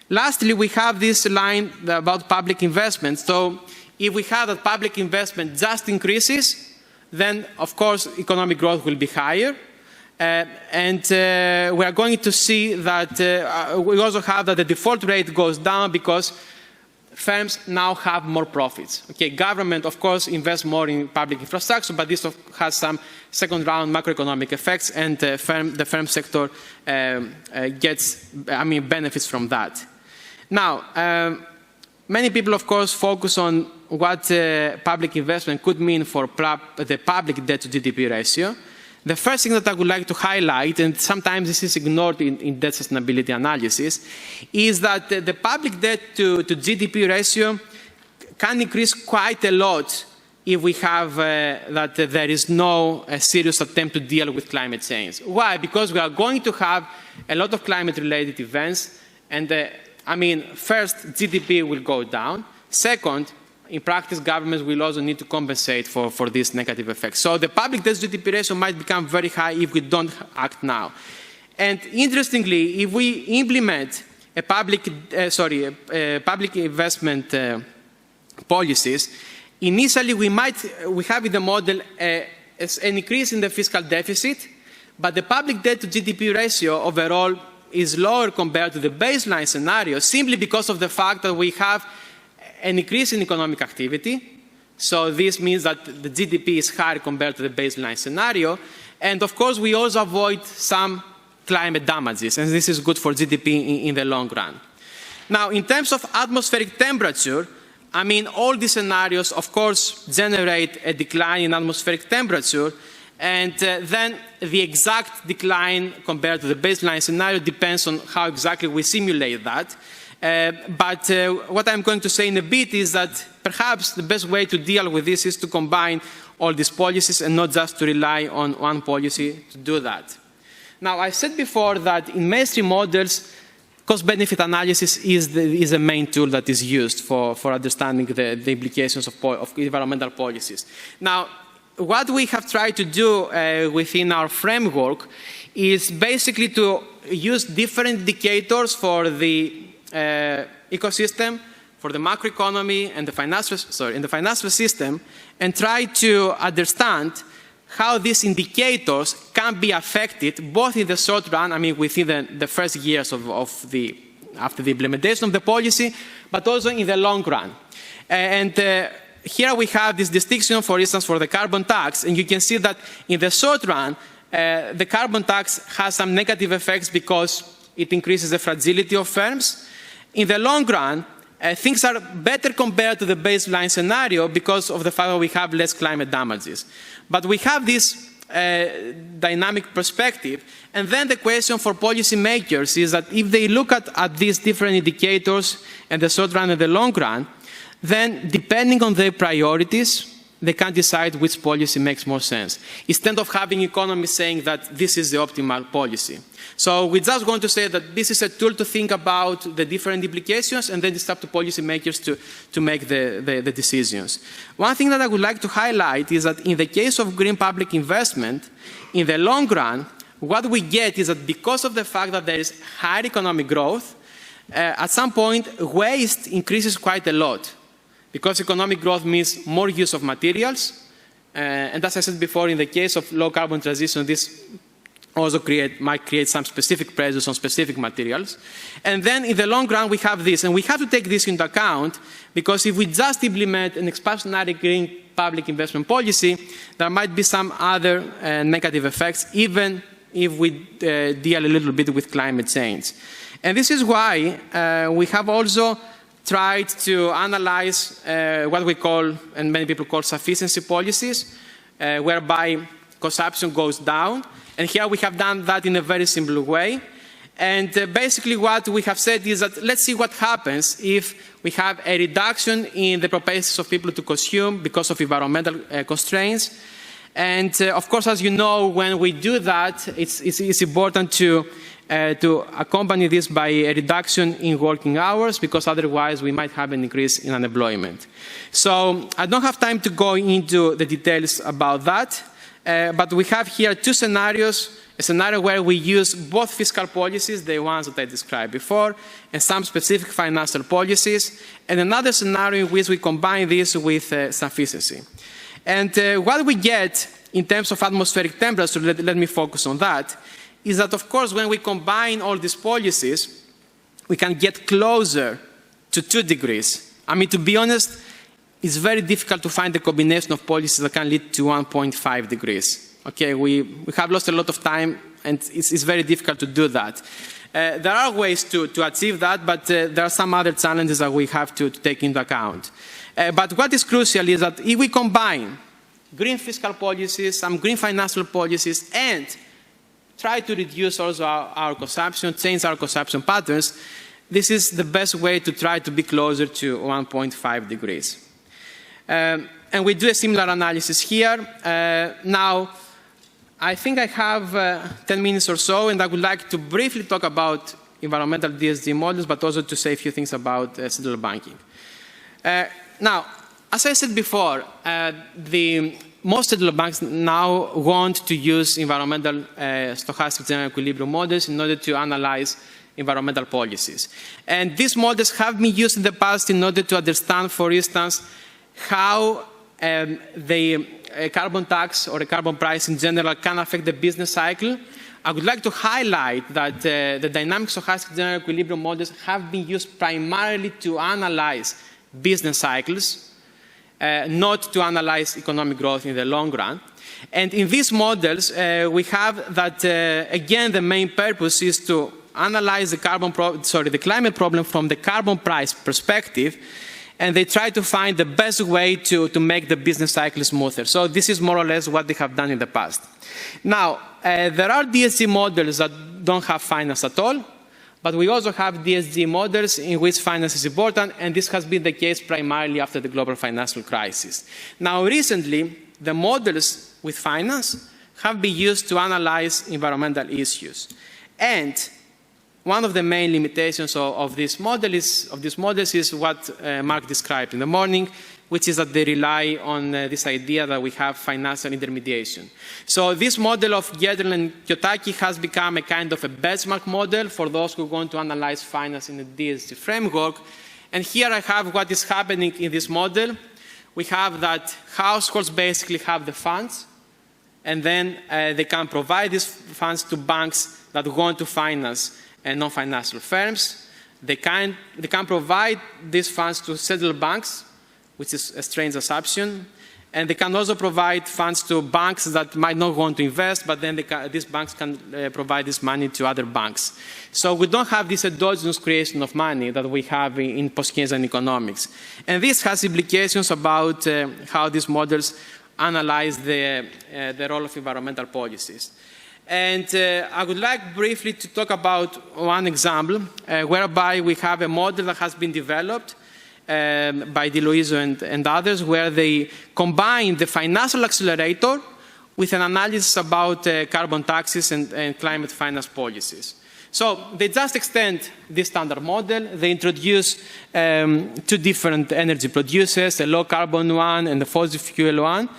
Lastly, we have this line about public investment. So if we have that public investment just increases, then of course economic growth will be higher. And we are going to see that we also have that the default rate goes down because firms now have more profits. Okay, government, of course, invests more in public infrastructure, but this has some second-round macroeconomic effects, and the firm sector benefits from that. Now, many people, of course, focus on what public investment could mean for the public debt to GDP ratio. The first thing that I would like to highlight, and sometimes this is ignored in debt sustainability analysis, is that the public debt to GDP ratio can increase quite a lot if we have that there is no serious attempt to deal with climate change. Why? Because we are going to have a lot of climate-related events, and first, GDP will go down. Second, in practice, governments will also need to compensate for these negative effects. So the public debt to GDP ratio might become very high if we don't act now. And interestingly, if we implement public investment policies, initially we have in the model an increase in the fiscal deficit, but the public debt to GDP ratio overall is lower compared to the baseline scenario simply because of the fact that we have an increase in economic activity. So this means that the GDP is higher compared to the baseline scenario. And of course, we also avoid some climate damages, and this is good for GDP in the long run. Now, in terms of atmospheric temperature, all these scenarios, of course, generate a decline in atmospheric temperature, and then the exact decline compared to the baseline scenario depends on how exactly we simulate that. But what I'm going to say in a bit is that perhaps the best way to deal with this is to combine all these policies and not just to rely on one policy to do that. Now, I said before that in mainstream models, cost-benefit analysis is the main tool that is used for understanding the implications of environmental policies. Now, what we have tried to do within our framework is basically to use different indicators for the ecosystem, for the macroeconomy and the financial system, and try to understand how these indicators can be affected both in the short run, within the first years after the implementation of the policy, but also in the long run. And here we have this distinction, for instance, for the carbon tax, and you can see that in the short run, the carbon tax has some negative effects because it increases the fragility of firms. In the long run, things are better compared to the baseline scenario because of the fact that we have less climate damages. But we have this dynamic perspective, and then the question for policymakers is that if they look at these different indicators in the short run and the long run, then depending on their priorities, they can decide which policy makes more sense, instead of having economists saying that this is the optimal policy. So we're just going to say that this is a tool to think about the different implications, and then it's up to policymakers to make the decisions. One thing that I would like to highlight is that in the case of green public investment, in the long run, what we get is that because of the fact that there is higher economic growth, at some point waste increases quite a lot. Because economic growth means more use of materials, and as I said before, in the case of low carbon transition, this also might create some specific pressures on specific materials. And then in the long run, we have this, and we have to take this into account, because if we just implement an expansionary green public investment policy, there might be some other negative effects, even if we deal a little bit with climate change. And this is why we have also tried to analyze what we call, and many people call, sufficiency policies, whereby consumption goes down. And here we have done that in a very simple way. And basically what we have said is that let's see what happens if we have a reduction in the propensity of people to consume because of environmental constraints. And of course, as you know, when we do that, it's important to accompany this by a reduction in working hours, because otherwise we might have an increase in unemployment. So I don't have time to go into the details about that, but we have here two scenarios. A scenario where we use both fiscal policies, the ones that I described before, and some specific financial policies, and another scenario in which we combine this with sufficiency. And what we get in terms of atmospheric temperature, let me focus on that, is that of course when we combine all these policies, we can get closer to 2 degrees. I mean, to be honest, it's very difficult to find a combination of policies that can lead to 1.5 degrees. Okay, we have lost a lot of time, and it's very difficult to do that. There are ways to achieve that, but there are some other challenges that we have to take into account. But what is crucial is that if we combine green fiscal policies, some green financial policies, and try to reduce also our consumption, change our consumption patterns, this is the best way to try to be closer to 1.5 degrees. And we do a similar analysis here. Now, I think I have 10 minutes or so, and I would like to briefly talk about environmental DSG models, but also to say a few things about central banking. Now, as I said before, most central banks now want to use environmental stochastic general equilibrium models in order to analyze environmental policies. And these models have been used in the past in order to understand, for instance, how the carbon tax or a carbon price in general can affect the business cycle. I would like to highlight that the dynamic stochastic general equilibrium models have been used primarily to analyze business cycles, not to analyze economic growth in the long run. And in these models, we have that, again, the main purpose is to analyze the climate problem from the carbon price perspective, and they try to find the best way to make the business cycle smoother. So this is more or less what they have done in the past. Now, there are DSG models that don't have finance at all, but we also have DSG models in which finance is important, and this has been the case primarily after the global financial crisis. Now, recently, the models with finance have been used to analyze environmental issues. And one of the main limitations of these models is what Mark described in the morning, which is that they rely on this idea that we have financial intermediation. So this model of Gedrel and Kiyotaki has become a kind of a benchmark model for those who want to analyze finance in a DSG framework. And here I have what is happening in this model. We have that households basically have the funds, and then they can provide these funds to banks that want to finance and non-financial firms. They can provide these funds to central banks, which is a strange assumption. And they can also provide funds to banks that might not want to invest, but then these banks can provide this money to other banks. So we don't have this endogenous creation of money that we have in post-Keynesian economics. And this has implications about how these models analyze the role of environmental policies. And I would like briefly to talk about one example whereby we have a model that has been developed by DeLuiso and others, where they combine the financial accelerator with an analysis about carbon taxes and climate finance policies. So they just extend this standard model. They introduce 2 different energy producers, a low carbon one and a fossil fuel one.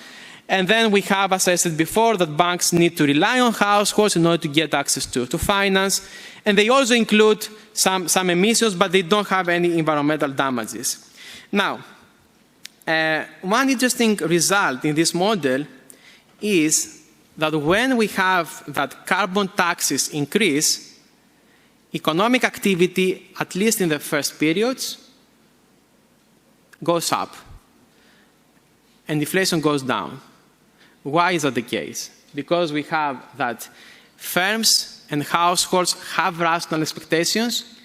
And then we have, as I said before, that banks need to rely on households in order to get access to finance. And they also include some emissions, but they don't have any environmental damages. Now, one interesting result in this model is that when we have that carbon taxes increase, economic activity, at least in the first periods, goes up, and inflation goes down. Why is that the case? Because we have that firms and households have rational expectations.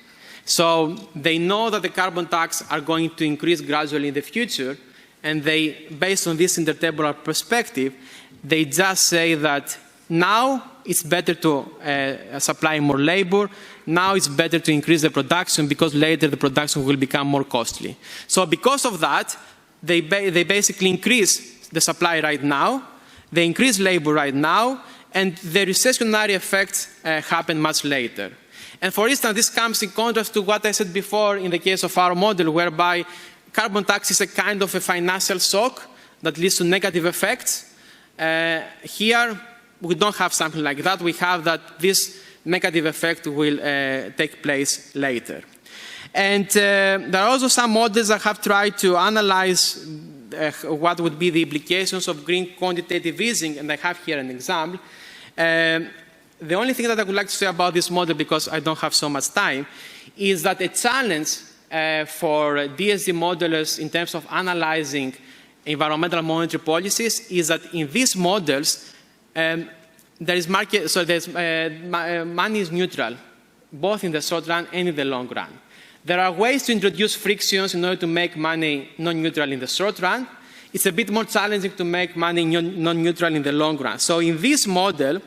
So they know that the carbon tax are going to increase gradually in the future, and they, based on this intertemporal perspective, they just say that now it's better to supply more labor, now it's better to increase the production because later the production will become more costly. So because of that, they basically increase the supply right now, they increase labor right now, and the recessionary effects happen much later. And for instance, this comes in contrast to what I said before in the case of our model, whereby carbon tax is a kind of a financial shock that leads to negative effects. Here, we don't have something like that. We have that this negative effect will take place later. And there are also some models that have tried to analyze what would be the implications of green quantitative easing, and I have here an example. The only thing that I would like to say about this model, because I don't have so much time, is that a challenge for DSD modelers in terms of analyzing environmental monetary policies is that in these models, there is market, so there's, money is neutral, both in the short run and in the long run. There are ways to introduce frictions in order to make money non-neutral in the short run. It's a bit more challenging to make money non-neutral in the long run. So in this model,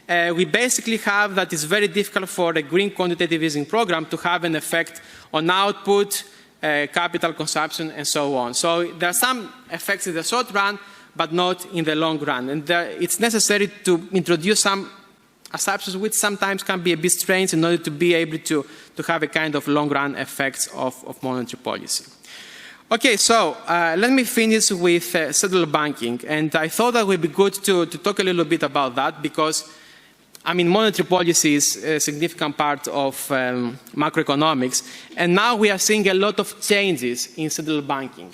we basically have that it's very difficult for a green quantitative easing program to have an effect on output, capital consumption, and so on. So there are some effects in the short run, but not in the long run. And it's necessary to introduce some assumptions which sometimes can be a bit strange in order to be able to have a kind of long-run effects of monetary policy. Okay, so let me finish with central banking. And I thought that would be good to talk a little bit about that because, I mean, monetary policy is a significant part of macroeconomics. And now we are seeing a lot of changes in central banking.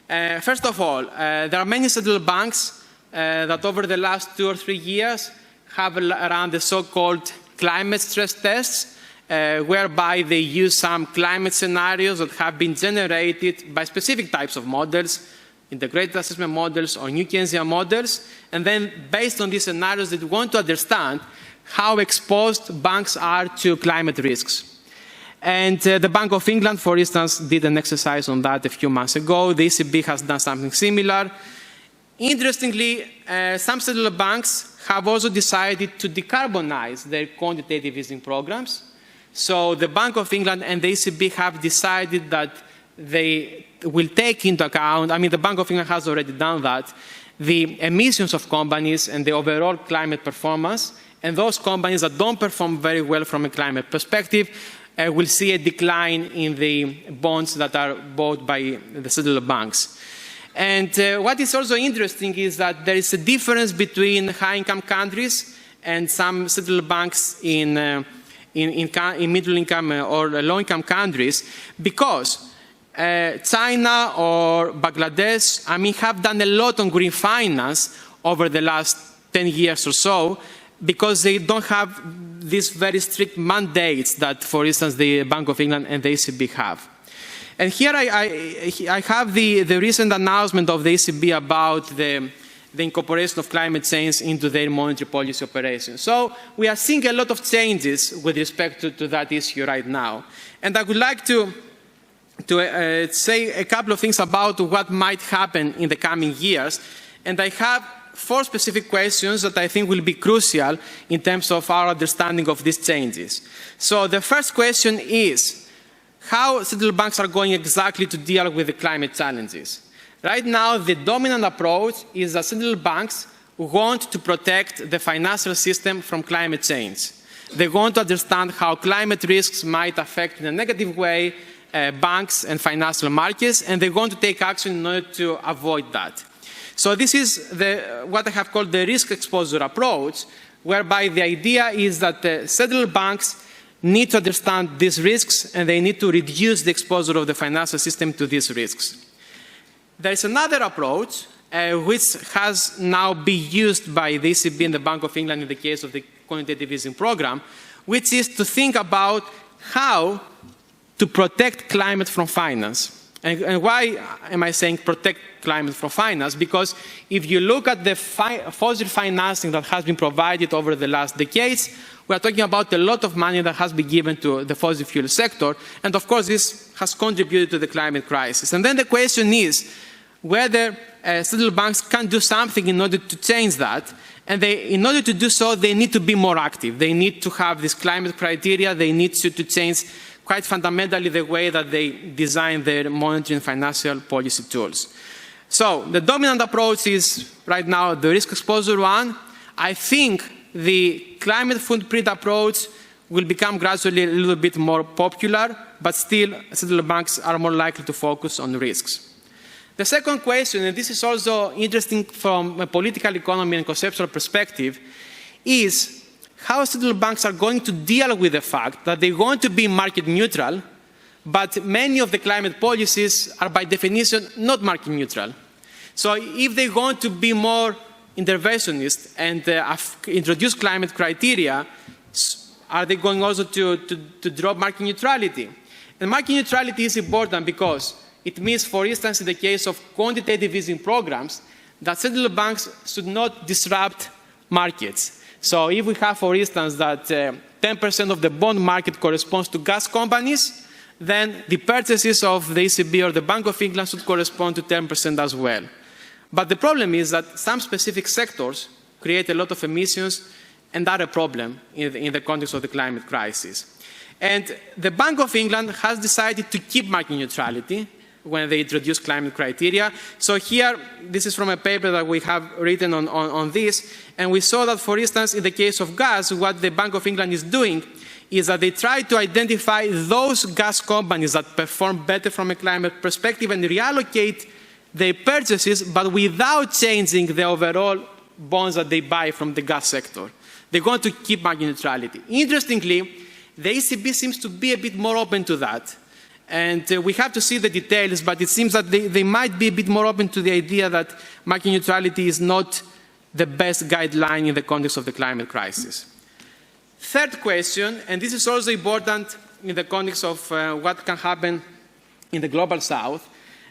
First of all, there are many central banks that over the last 2 or 3 years have around the so-called climate stress tests, whereby they use some climate scenarios that have been generated by specific types of models, integrated assessment models or new Keynesian models, and then based on these scenarios, they want to understand how exposed banks are to climate risks. And the Bank of England, for instance, did an exercise on that a few months ago. The ECB has done something similar. Interestingly, some central banks have also decided to decarbonize their quantitative easing programs. So the Bank of England and the ECB have decided that they will take into account, I mean, the Bank of England has already done that, the emissions of companies and the overall climate performance, and those companies that don't perform very well from a climate perspective will see a decline in the bonds that are bought by the central banks. And what is also interesting is that there is a difference between high-income countries and some central banks in middle-income or low-income countries, because China or Bangladesh, I mean, have done a lot on green finance over the last 10 years or so, because they don't have these very strict mandates that, for instance, the Bank of England and the ECB have. And here I have the recent announcement of the ECB about the incorporation of climate change into their monetary policy operations. So we are seeing a lot of changes with respect to that issue right now. And I would like to say a couple of things about what might happen in the coming years. And I have 4 specific questions that I think will be crucial in terms of our understanding of these changes. So the first question is, how central banks are going exactly to deal with the climate challenges. Right now, the dominant approach is that central banks want to protect the financial system from climate change. They want to understand how climate risks might affect in a negative way banks and financial markets, and they want to take action in order to avoid that. So this is what I have called the risk exposure approach, whereby the idea is that the central banks need to understand these risks and they need to reduce the exposure of the financial system to these risks. There is another approach which has now been used by the ECB and the Bank of England in the case of the quantitative easing program, which is to think about how to protect climate from finance. And why am I saying protect climate from finance? Because if you look at the fossil financing that has been provided over the last decades, we are talking about a lot of money that has been given to the fossil fuel sector. And of course, this has contributed to the climate crisis. And then the question is whether central banks can do something in order to change that. And in order to do so, they need to be more active. They need to have this climate criteria. They need to change quite fundamentally the way that they design their monetary and financial policy tools. So the dominant approach is right now the risk exposure one. I think the climate footprint approach will become gradually a little bit more popular, but still central banks are more likely to focus on risks. The second question, and this is also interesting from a political economy and conceptual perspective, is how central banks are going to deal with the fact that they're going to be market neutral, but many of the climate policies are by definition not market neutral. So if they're going to be more interventionist and introduce climate criteria, are they going also to drop market neutrality? And market neutrality is important because it means, for instance, in the case of quantitative easing programs, that central banks should not disrupt markets. So if we have, for instance, that 10% of the bond market corresponds to gas companies, then the purchases of the ECB or the Bank of England should correspond to 10% as well. But the problem is that some specific sectors create a lot of emissions and are a problem in the context of the climate crisis. And the Bank of England has decided to keep market neutrality when they introduce climate criteria. So here, this is from a paper that we have written on this, and we saw that, for instance, in the case of gas, what the Bank of England is doing is that they try to identify those gas companies that perform better from a climate perspective and reallocate their purchases, but without changing the overall bonds that they buy from the gas sector. They're going to keep market neutrality. Interestingly, the ECB seems to be a bit more open to that. And we have to see the details, but it seems that they might be a bit more open to the idea that market neutrality is not the best guideline in the context of the climate crisis. Third question, and this is also important in the context of what can happen in the global south.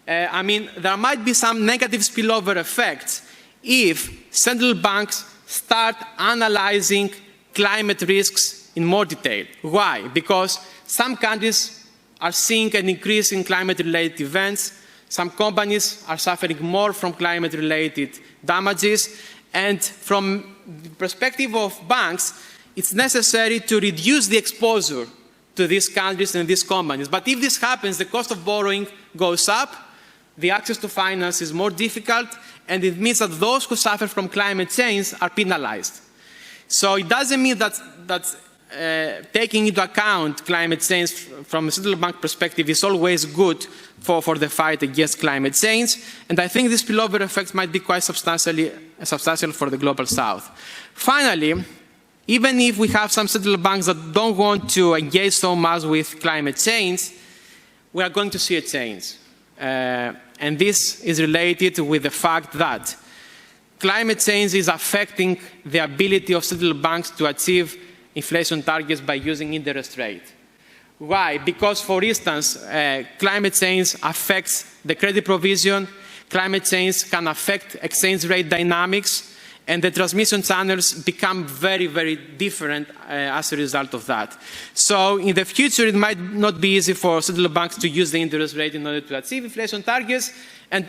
I mean, there might be some negative spillover effects if central banks start analyzing climate risks in more detail. Why? Because some countries are seeing an increase in climate-related events. Some companies are suffering more from climate-related damages. And from the perspective of banks, it's necessary to reduce the exposure to these countries and these companies. But if this happens, the cost of borrowing goes up, the access to finance is more difficult, and it means that those who suffer from climate change are penalized. So it doesn't mean that taking into account climate change from a central bank perspective is always good for the fight against climate change. And I think this spillover effect might be quite substantial for the global south. Finally, even if we have some central banks that don't want to engage so much with climate change, we are going to see a change. And this is related with the fact that climate change is affecting the ability of central banks to achieve inflation targets by using interest rate. Why? Because, for instance, climate change affects the credit provision, climate change can affect exchange rate dynamics, and the transmission channels become very, very different as a result of that. So in the future, it might not be easy for central banks to use the interest rate in order to achieve inflation targets. And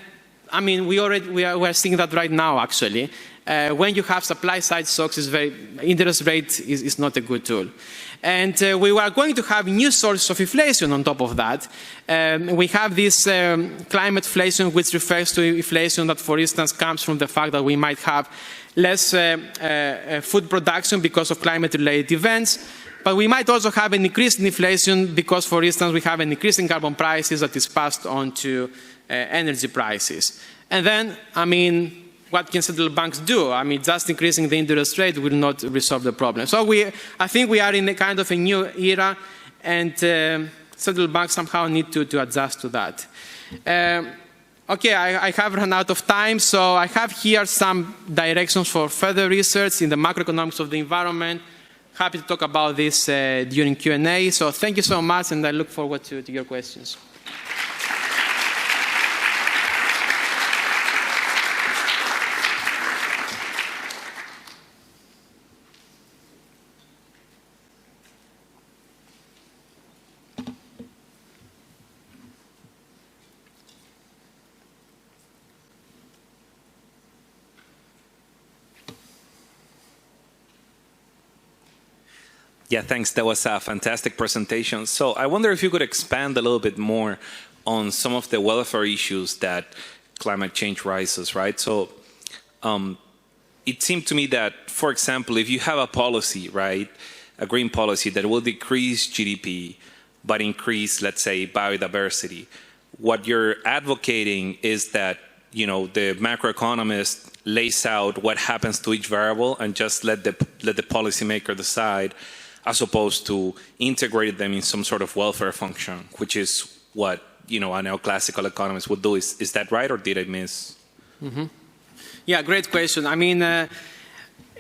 I mean, we are seeing that right now, actually. When you have supply-side shocks, interest rate is not a good tool. And we are going to have new sources of inflation on top of that. We have this climate inflation, which refers to inflation that, for instance, comes from the fact that we might have less food production because of climate-related events. But we might also have an increase in inflation because, for instance, we have an increase in carbon prices that is passed on to energy prices. And then, I mean, what can central banks do? I mean, just increasing the interest rate will not resolve the problem. So I think we are in a kind of a new era, and central banks somehow need to adjust to that. Okay, I have run out of time, so I have here some directions for further research in the macroeconomics of the environment. Happy to talk about this during Q&A. So thank you so much, and I look forward to your questions. Yeah, thanks. That was a fantastic presentation. So I wonder if you could expand a little bit more on some of the welfare issues that climate change raises, right? So it seemed to me that, for example, if you have a policy, right, a green policy that will decrease GDP but increase, let's say, biodiversity, what you're advocating is that, you know, the macroeconomist lays out what happens to each variable and just let the policymaker decide, as opposed to integrate them in some sort of welfare function, which is what, you know, a neoclassical economist would do. Is that right, or did I miss? Mm-hmm. Yeah, great question. I mean,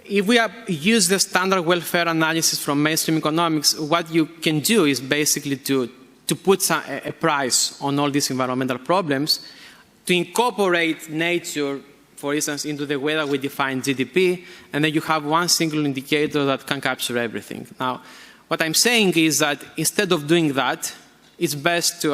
if we use the standard welfare analysis from mainstream economics, what you can do is basically to put a price on all these environmental problems, to incorporate nature, for instance, into the way that we define GDP, and then you have one single indicator that can capture everything. Now, what I'm saying is that instead of doing that, it's best to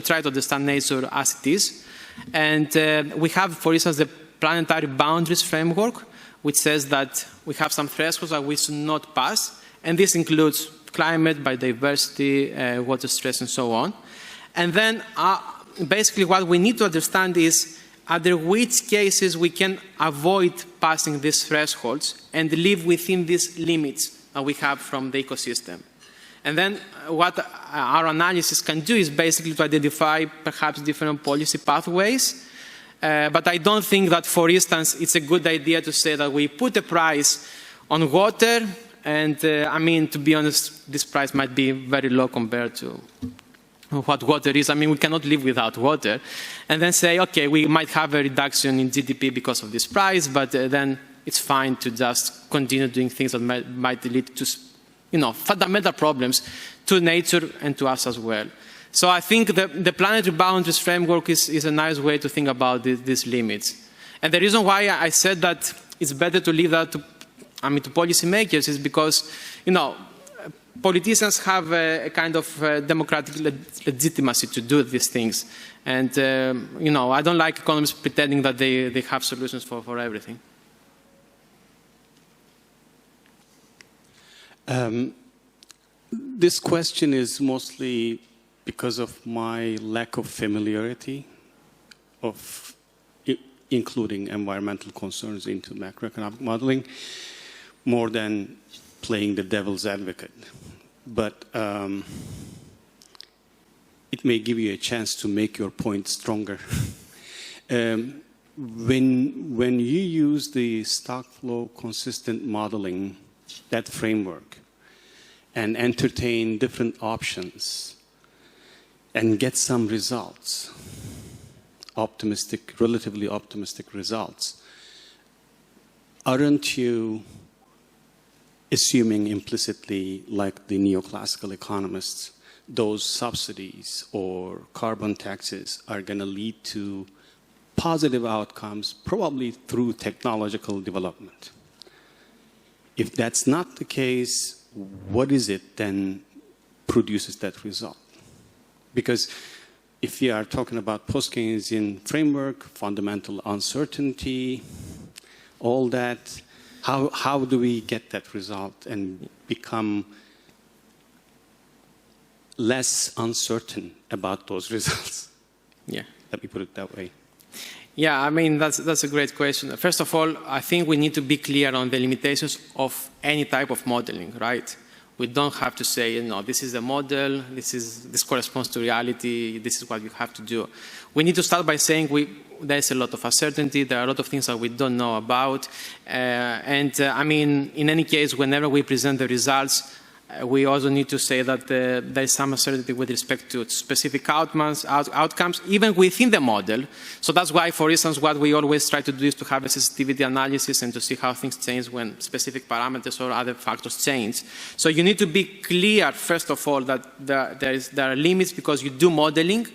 try to understand nature as it is. And we have, for instance, the planetary boundaries framework, which says that we have some thresholds that we should not pass, and this includes climate, biodiversity, water stress, and so on. And then basically what we need to understand is under which cases we can avoid passing these thresholds and live within these limits that we have from the ecosystem. And then what our analysis can do is basically to identify perhaps different policy pathways. But I don't think that, for instance, it's a good idea to say that we put a price on water, and I mean, to be honest, this price might be very low compared to what water is. I mean, we cannot live without water. And then say, okay, we might have a reduction in GDP because of this price, but then it's fine to just continue doing things that might lead to, you know, fundamental problems to nature and to us as well. So I think the planetary boundaries framework is a nice way to think about these limits. And the reason why I said that it's better to leave that to policymakers is because, you know, politicians have a kind of democratic legitimacy to do these things. And, you know, I don't like economists pretending that they have solutions for everything. This question is mostly because of my lack of familiarity of including environmental concerns into macroeconomic modeling, more than playing the devil's advocate. But it may give you a chance to make your point stronger. When you use the stock flow consistent modeling, that framework, and entertain different options and get some results, relatively optimistic results, aren't you assuming implicitly, like the neoclassical economists, those subsidies or carbon taxes are going to lead to positive outcomes, probably through technological development? If that's not the case, what is it then produces that result? Because if you are talking about post-Keynesian framework, fundamental uncertainty, all that, how do we get that result and become less uncertain about those results? Yeah. Let me put it that way. Yeah, I mean, that's a great question. First of all, I think we need to be clear on the limitations of any type of modeling, right? We don't have to say, you know, this is the model, this corresponds to reality, this is what you have to do. We need to start by saying there's a lot of uncertainty, there are a lot of things that we don't know about. I mean, in any case, whenever we present the results, we also need to say that there is some uncertainty with respect to specific outcomes, even within the model. So that's why, for instance, what we always try to do is to have a sensitivity analysis and to see how things change when specific parameters or other factors change. So you need to be clear, first of all, that there are limits because you do modeling.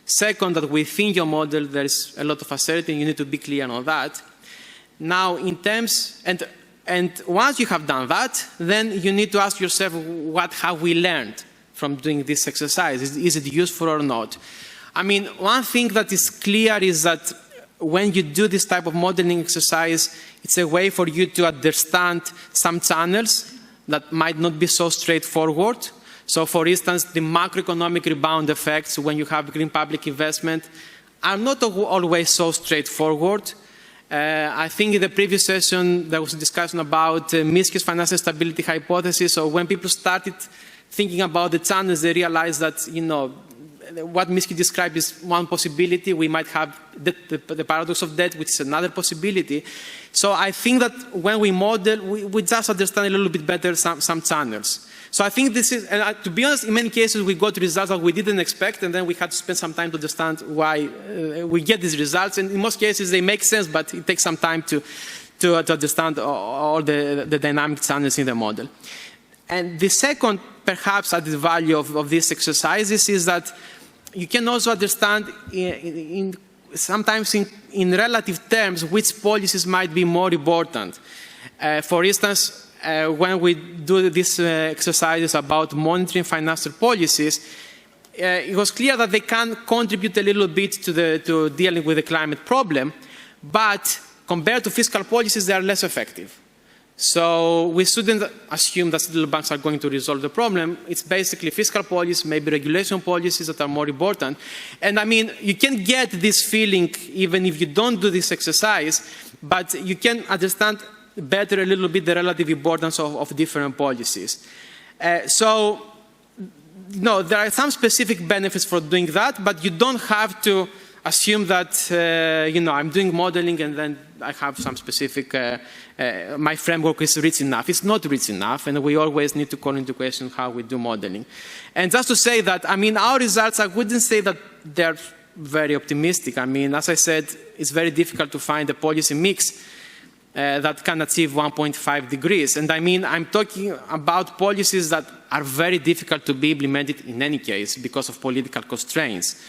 Second, that within your model there is a lot of uncertainty, and you need to be clear on that. Now, in terms, and once you have done that, then you need to ask yourself, what have we learned from doing this exercise? Is it useful or not? I mean, one thing that is clear is that when you do this type of modeling exercise, it's a way for you to understand some channels that might not be so straightforward. So, for instance, the macroeconomic rebound effects when you have green public investment are not always so straightforward. I think in the previous session there was a discussion about Minsky's financial stability hypothesis. So when people started thinking about the channels, they realized that, what Minsky described is one possibility. We might have the paradox of debt, which is another possibility. So I think that when we model, we just understand a little bit better some channels. So I think this is, and to be honest, in many cases we got results that we didn't expect, and then we had to spend some time to understand why we get these results. And in most cases they make sense, but it takes some time to understand all the dynamic channels in the model. And the second, perhaps, added value of these exercises is that you can also understand sometimes in relative terms which policies might be more important. For instance, when we do these exercises about monitoring financial policies, it was clear that they can contribute a little bit to dealing with the climate problem, but compared to fiscal policies, they are less effective. So we shouldn't assume that central banks are going to resolve the problem. It's basically fiscal policies, maybe regulation policies that are more important. And I mean, you can get this feeling even if you don't do this exercise, but you can understand better a little bit the relative importance of different policies. So, there are some specific benefits for doing that, but you don't have to assume that, I'm doing modeling and then I have some specific, my framework is rich enough. It's not rich enough, and we always need to call into question how we do modeling. And just to say that, our results, I wouldn't say that they're very optimistic. As I said, it's very difficult to find a policy mix that can achieve 1.5 degrees. And I'm talking about policies that are very difficult to be implemented in any case because of political constraints.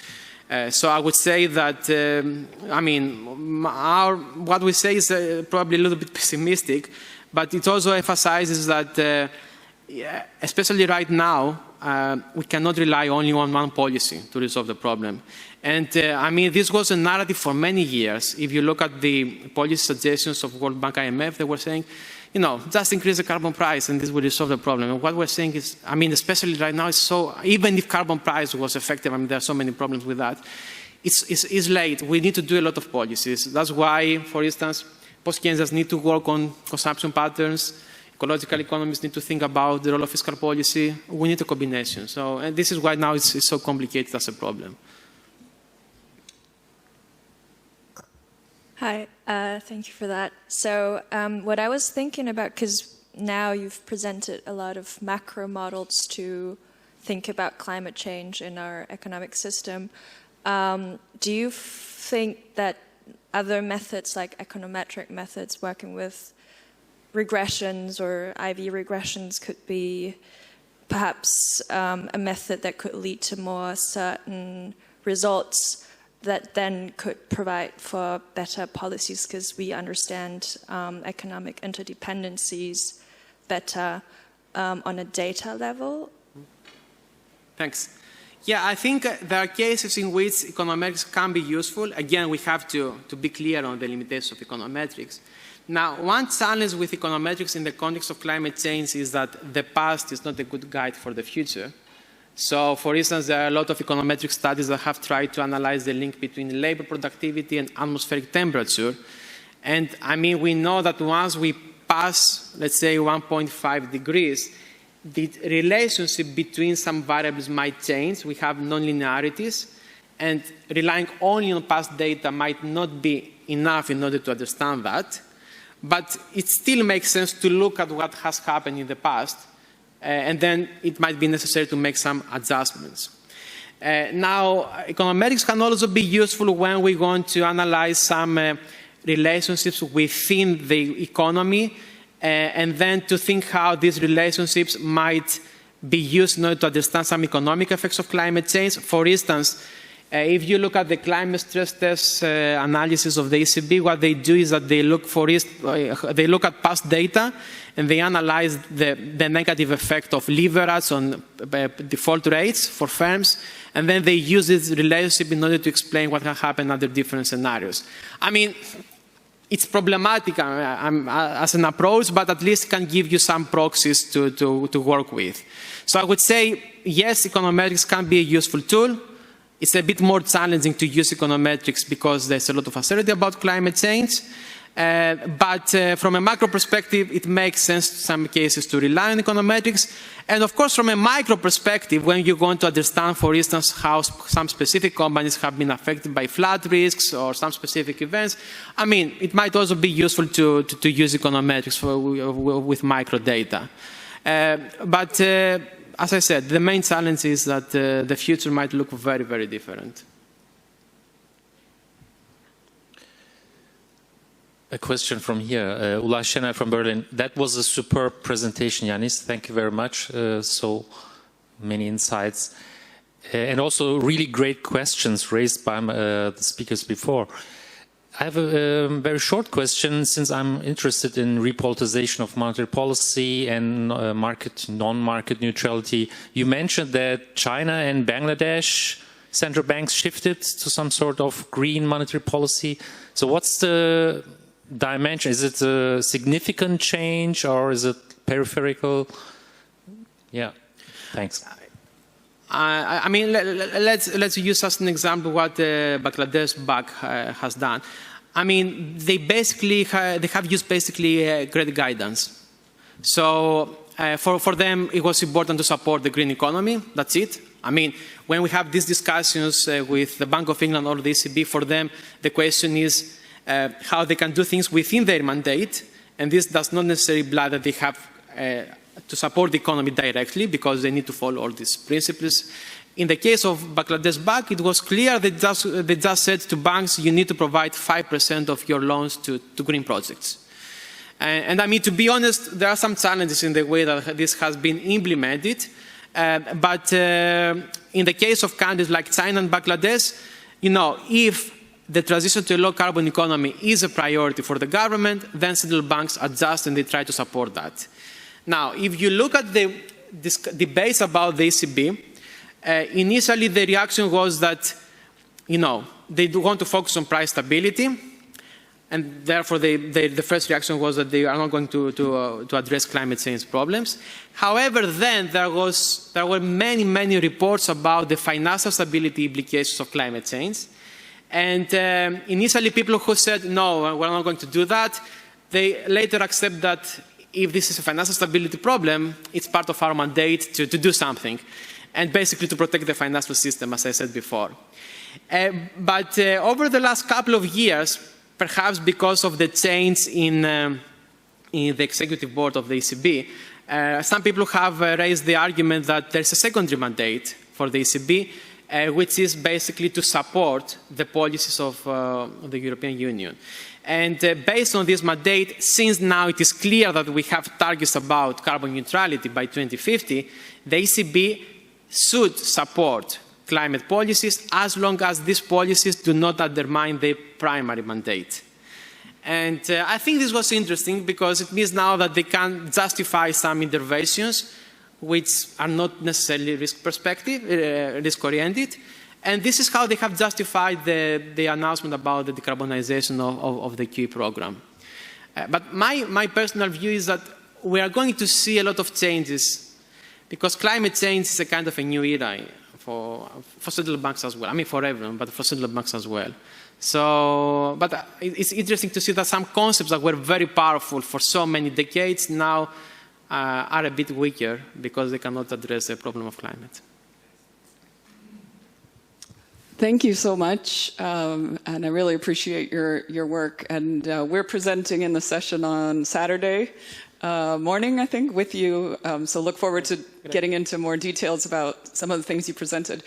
So I would say that, what we say is probably a little bit pessimistic, but it also emphasizes that, especially right now, we cannot rely only on one policy to resolve the problem. And this was a narrative for many years. If you look at the policy suggestions of World Bank, IMF, they were saying, just increase the carbon price and this will resolve the problem. And what we're saying is, especially right now, it's so, even if carbon price was effective, there are so many problems with that, it's late. We need to do a lot of policies. That's why, for instance, post-Keynesians need to work on consumption patterns. Ecological economists need to think about the role of fiscal policy. We need a combination. So, and this is why now it's so complicated as a problem. Hi, thank you for that. So what I was thinking about, because now you've presented a lot of macro models to think about climate change in our economic system, do you think that other methods like econometric methods working with regressions or IV regressions could be perhaps a method that could lead to more certain results that then could provide for better policies because we understand economic interdependencies better on a data level? Thanks. Yeah, I think there are cases in which econometrics can be useful. Again, we have to be clear on the limitations of econometrics. Now, one challenge with econometrics in the context of climate change is that the past is not a good guide for the future. So, for instance, there are a lot of econometric studies that have tried to analyze the link between labor productivity and atmospheric temperature. And we know that once we pass, let's say, 1.5 degrees, the relationship between some variables might change. We have nonlinearities, and relying only on past data might not be enough in order to understand that. But it still makes sense to look at what has happened in the past, and then it might be necessary to make some adjustments. Now, econometrics can also be useful when we want to analyze some relationships within the economy, and then to think how these relationships might be used in order to understand some economic effects of climate change. For instance, if you look at the climate stress test analysis of the ECB, what they do is that they look at past data and they analyze the negative effect of leverage on default rates for firms, and then they use this relationship in order to explain what can happen under different scenarios. it's problematic as an approach, but at least can give you some proxies to work with. So I would say, yes, econometrics can be a useful tool. It's a bit more challenging to use econometrics because there's a lot of uncertainty about climate change. But from a macro perspective, it makes sense in some cases to rely on econometrics. And of course, from a micro perspective, when you want to understand, for instance, how some specific companies have been affected by flood risks or some specific events, I mean, it might also be useful to use econometrics with micro data. But as I said, the main challenge is that the future might look very, very different. A question from here, Ulla Schenner from Berlin. That was a superb presentation, Yannis. Thank you very much. So many insights. And also really great questions raised by the speakers before. I have a very short question, since I'm interested in repoliticization of monetary policy and non-market neutrality. You mentioned that China and Bangladesh central banks shifted to some sort of green monetary policy. So what's the dimension? Is it a significant change or is it peripheral? Yeah, thanks. I mean, let's use as an example what Bangladesh Bank has done. I mean, they have used basically credit guidance. So for them, it was important to support the green economy. That's it. I mean, when we have these discussions with the Bank of England or the ECB, for them, the question is how they can do things within their mandate, and this does not necessarily imply that they have to support the economy directly, because they need to follow all these principles. In the case of Bangladesh Bank, it was clear they just said to banks, you need to provide 5% of your loans to green projects. And I mean, to be honest, there are some challenges in the way that this has been implemented. But in the case of countries like China and Bangladesh, you know, if the transition to a low-carbon economy is a priority for the government, then central banks adjust and they try to support that. Now, if you look at the debates about the ECB, initially the reaction was that, you know, they do want to focus on price stability, and therefore the first reaction was that they are not going to address climate change problems. However, then there were many reports about the financial stability implications of climate change. And initially people who said, no, we're not going to do that, they later accept that if this is a financial stability problem, it's part of our mandate to do something, and basically to protect the financial system, as I said before. But over the last couple of years, perhaps because of the change in the executive board of the ECB, some people have raised the argument that there's a secondary mandate for the ECB, which is basically to support the policies of the European Union. And based on this mandate, since now it is clear that we have targets about carbon neutrality by 2050, the ECB should support climate policies as long as these policies do not undermine their primary mandate. And I think this was interesting because it means now that they can justify some interventions which are not necessarily risk-oriented. And this is how they have justified the announcement about the decarbonization of the QE program. But my personal view is that we are going to see a lot of changes because climate change is a kind of a new era for central banks as well. I mean, for everyone, but for central banks as well. So, but it's interesting to see that some concepts that were very powerful for so many decades now are a bit weaker because they cannot address the problem of climate. Thank you so much, and I really appreciate your work. And we're presenting in the session on Saturday morning, I think, with you. So look forward to getting into more details about some of the things you presented.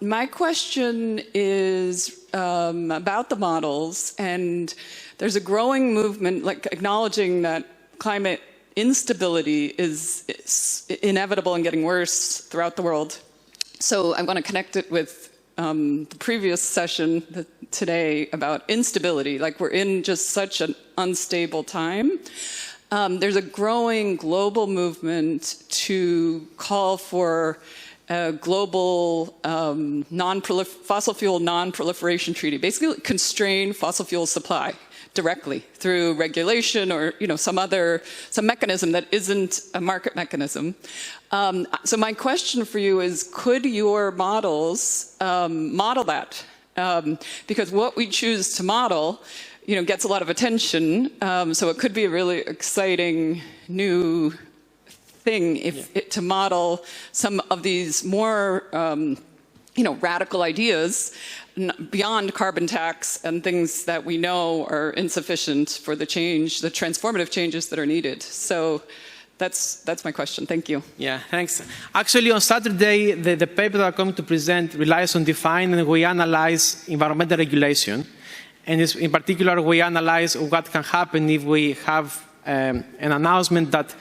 My question is about the models, and there's a growing movement, like acknowledging that climate instability is inevitable and getting worse throughout the world. So I'm going to connect it with the previous session today about instability. Like, we're in just such an unstable time. There's a growing global movement to call for a global fossil fuel non-proliferation treaty, basically constrain fossil fuel supply. directly through regulation or some mechanism that isn't a market mechanism. So my question for you is, could your models model that? Because what we choose to model, gets a lot of attention. So it could be a really exciting new thing to model some of these more, radical ideas beyond carbon tax and things that we know are insufficient for the transformative changes that are needed. So that's my question. Thank you. Yeah, thanks. Actually, on Saturday, the paper that I'm going to present relies on define, and we analyze environmental regulation. And in particular, we analyze what can happen if we have an announcement that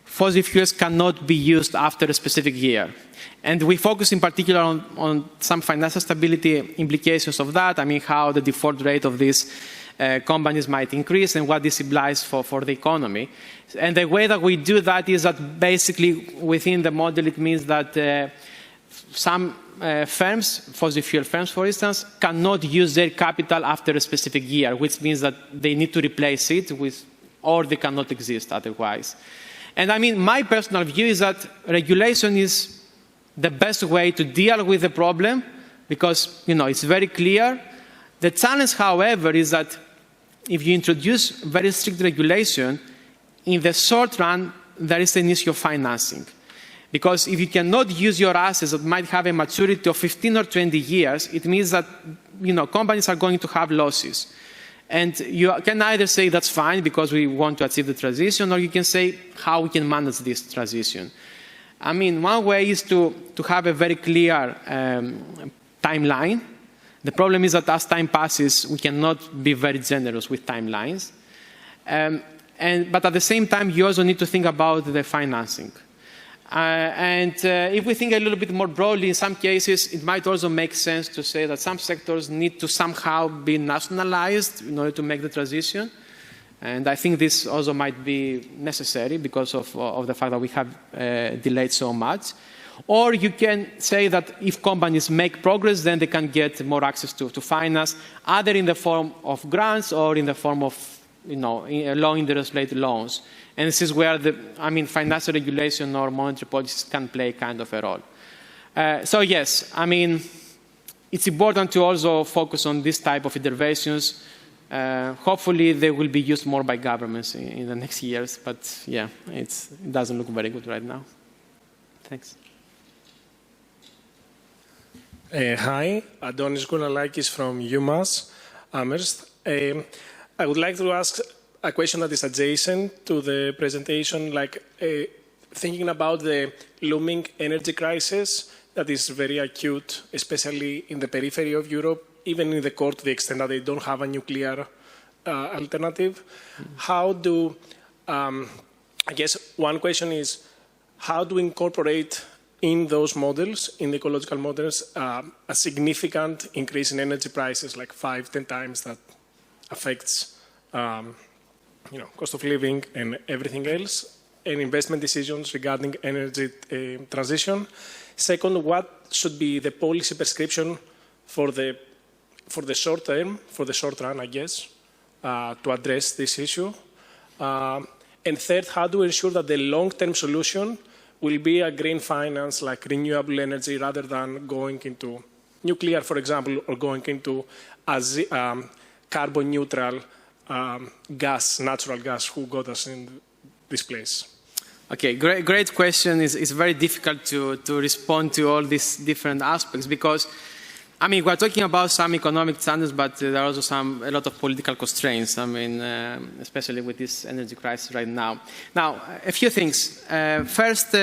fossil fuels cannot be used after a specific year. And we focus in particular on some financial stability implications of that. I mean, how the default rate of these companies might increase and what this implies for the economy. And the way that we do that is that basically within the model it means that some firms, fossil fuel firms for instance, cannot use their capital after a specific year, which means that they need to replace it with, or they cannot exist otherwise. And I mean, my personal view is that regulation is the best way to deal with the problem because, it's very clear. The challenge, however, is that if you introduce very strict regulation, in the short run, there is an issue of financing. Because if you cannot use your assets that might have a maturity of 15 or 20 years, it means that, companies are going to have losses. And you can either say that's fine because we want to achieve the transition, or you can say how we can manage this transition. I mean, one way is to have a very clear timeline. The problem is that as time passes, we cannot be very generous with timelines. But at the same time, you also need to think about the financing. If we think a little bit more broadly, in some cases, it might also make sense to say that some sectors need to somehow be nationalized in order to make the transition. And I think this also might be necessary because of the fact that we have delayed so much. Or you can say that if companies make progress, then they can get more access to finance, either in the form of grants or in the form of low interest rate loans. And this is where financial regulation or monetary policies can play kind of a role. So yes, it's important to also focus on this type of interventions. Hopefully they will be used more by governments in the next years, but yeah, it doesn't look very good right now. Thanks. Hi, Adonis Gounalakis from UMass Amherst. I would like to ask a question that is adjacent to the presentation, thinking about the looming energy crisis that is very acute, especially in the periphery of Europe, even in the core to the extent that they don't have a nuclear alternative. How do, I guess one question is, how do we incorporate in those models, in the ecological models, a significant increase in energy prices, like 5-10 times that affects cost of living and everything else, and investment decisions regarding energy transition? Second, what should be the policy prescription for the short term, for the short run, I guess, to address this issue? And third, how do we ensure that the long-term solution will be a green finance, like renewable energy, rather than going into nuclear, for example, or going into carbon neutral gas, natural gas, who got us in this place? Okay, great question. It's very difficult to respond to all these different aspects because, we're talking about some economic challenges, but there are also a lot of political constraints, especially with this energy crisis right now. Now, a few things. First,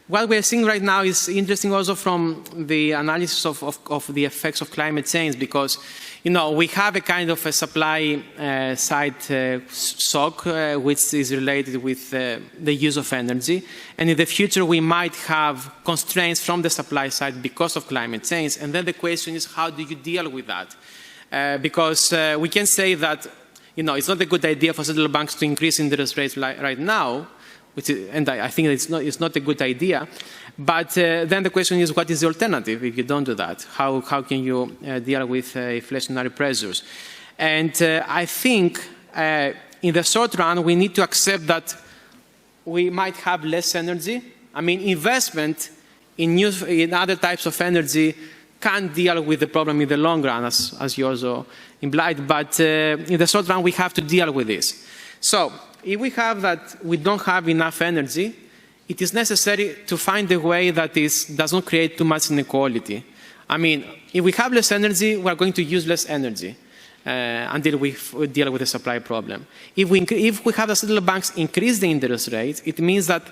what we're seeing right now is interesting also from the analysis of the effects of climate change because, we have a kind of a supply side shock, which is related with the use of energy. And in the future, we might have constraints from the supply side because of climate change. And then the question is, how do you deal with that? Because we can say that, it's not a good idea for central banks to increase interest rates right now, and I think it's not a good idea. But then the question is, what is the alternative if you don't do that? How can you deal with inflationary pressures? And I think in the short run, we need to accept that we might have less energy. I mean, investment in other types of energy can't deal with the problem in the long run, as you also implied. But in the short run, we have to deal with this. So if we have that we don't have enough energy, it is necessary to find a way that does not create too much inequality. I mean, if we have less energy, we are going to use less energy until we deal with the supply problem. If we have the central banks increase the interest rates, it means that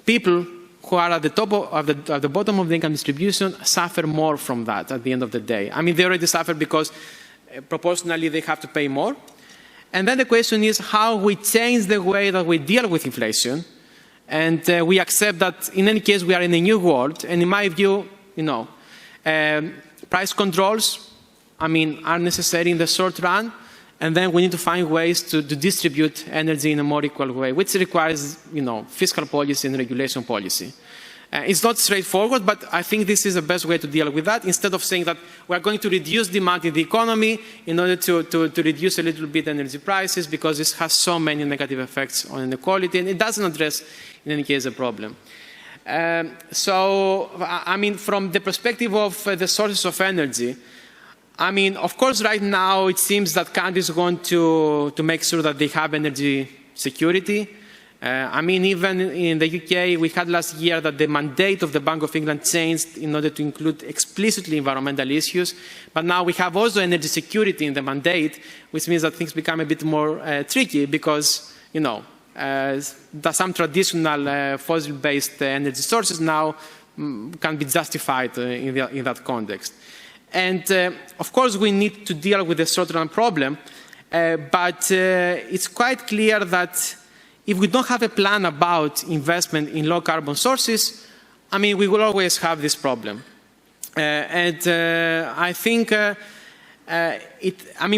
people who are at the top at the bottom of the income distribution suffer more from that at the end of the day. I mean, they already suffer because proportionally they have to pay more. And then the question is how we change the way that we deal with inflation. And we accept that in any case we are in a new world. And in my view, price controls, I mean, are necessary in the short run. And then we need to find ways to distribute energy in a more equal way, which requires, fiscal policy and regulation policy. It's not straightforward, but I think this is the best way to deal with that. Instead of saying that we are going to reduce demand in the economy in order to reduce a little bit energy prices, because this has so many negative effects on inequality, and it doesn't address, in any case, the problem. So, I mean, from the perspective of the sources of energy, I mean, of course, right now it seems that countries want to make sure that they have energy security. I mean, even in the UK, we had last year that the mandate of the Bank of England changed in order to include explicitly environmental issues. But now we have also energy security in the mandate, which means that things become a bit more tricky because, some traditional fossil-based energy sources now can be justified in that context. And, of course, we need to deal with the short-run problem, but it's quite clear that if we don't have a plan about investment in low-carbon sources, I mean, we will always have this problem. I think,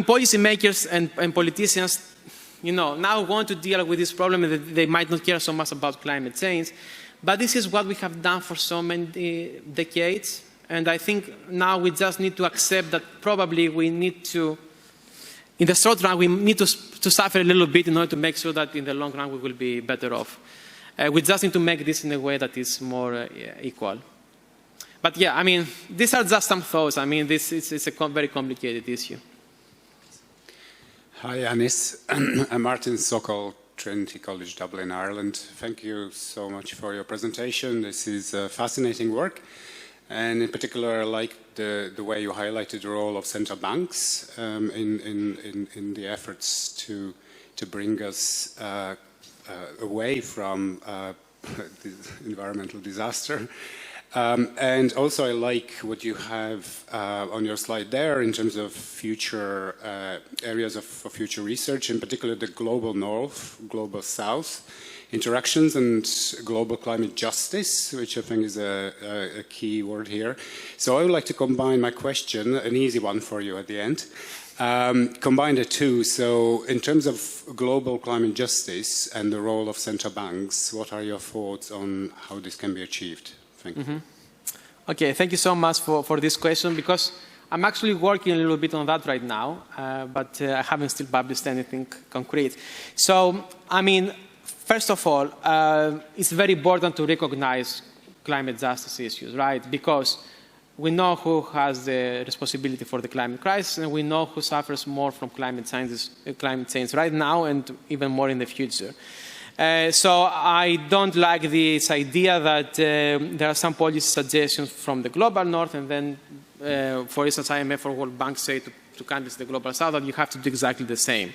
policymakers and politicians, now want to deal with this problem, and they might not care so much about climate change, but this is what we have done for so many decades. And I think now we just need to accept that probably we need to, in the short run, we need to suffer a little bit in order to make sure that in the long run we will be better off. We just need to make this in a way that is more equal. But yeah, I mean, these are just some thoughts. I mean, it's a very complicated issue. Hi, Yannis. I'm Martin Sokol, Trinity College, Dublin, Ireland. Thank you so much for your presentation. This is fascinating work. And in particular, I like the way you highlighted the role of central banks in the efforts to bring us away from environmental disaster. And also, I like what you have on your slide there in terms of future areas for future research, in particular the global north, global south interactions and global climate justice, which I think is a key word here. So I would like to combine my question, an easy one for you at the end, combine the two. So in terms of global climate justice and the role of central banks, what are your thoughts on how this can be achieved? Thank you. Okay, thank you so much for this question, because I'm actually working a little bit on that right now, but I haven't still published anything concrete. So, I mean, first of all, it's very important to recognize climate justice issues, right? Because we know who has the responsibility for the climate crisis, and we know who suffers more from climate change right now and even more in the future. So I don't like this idea that there are some policy suggestions from the global north, and then, for instance, IMF or World Bank say to countries in the global south that you have to do exactly the same.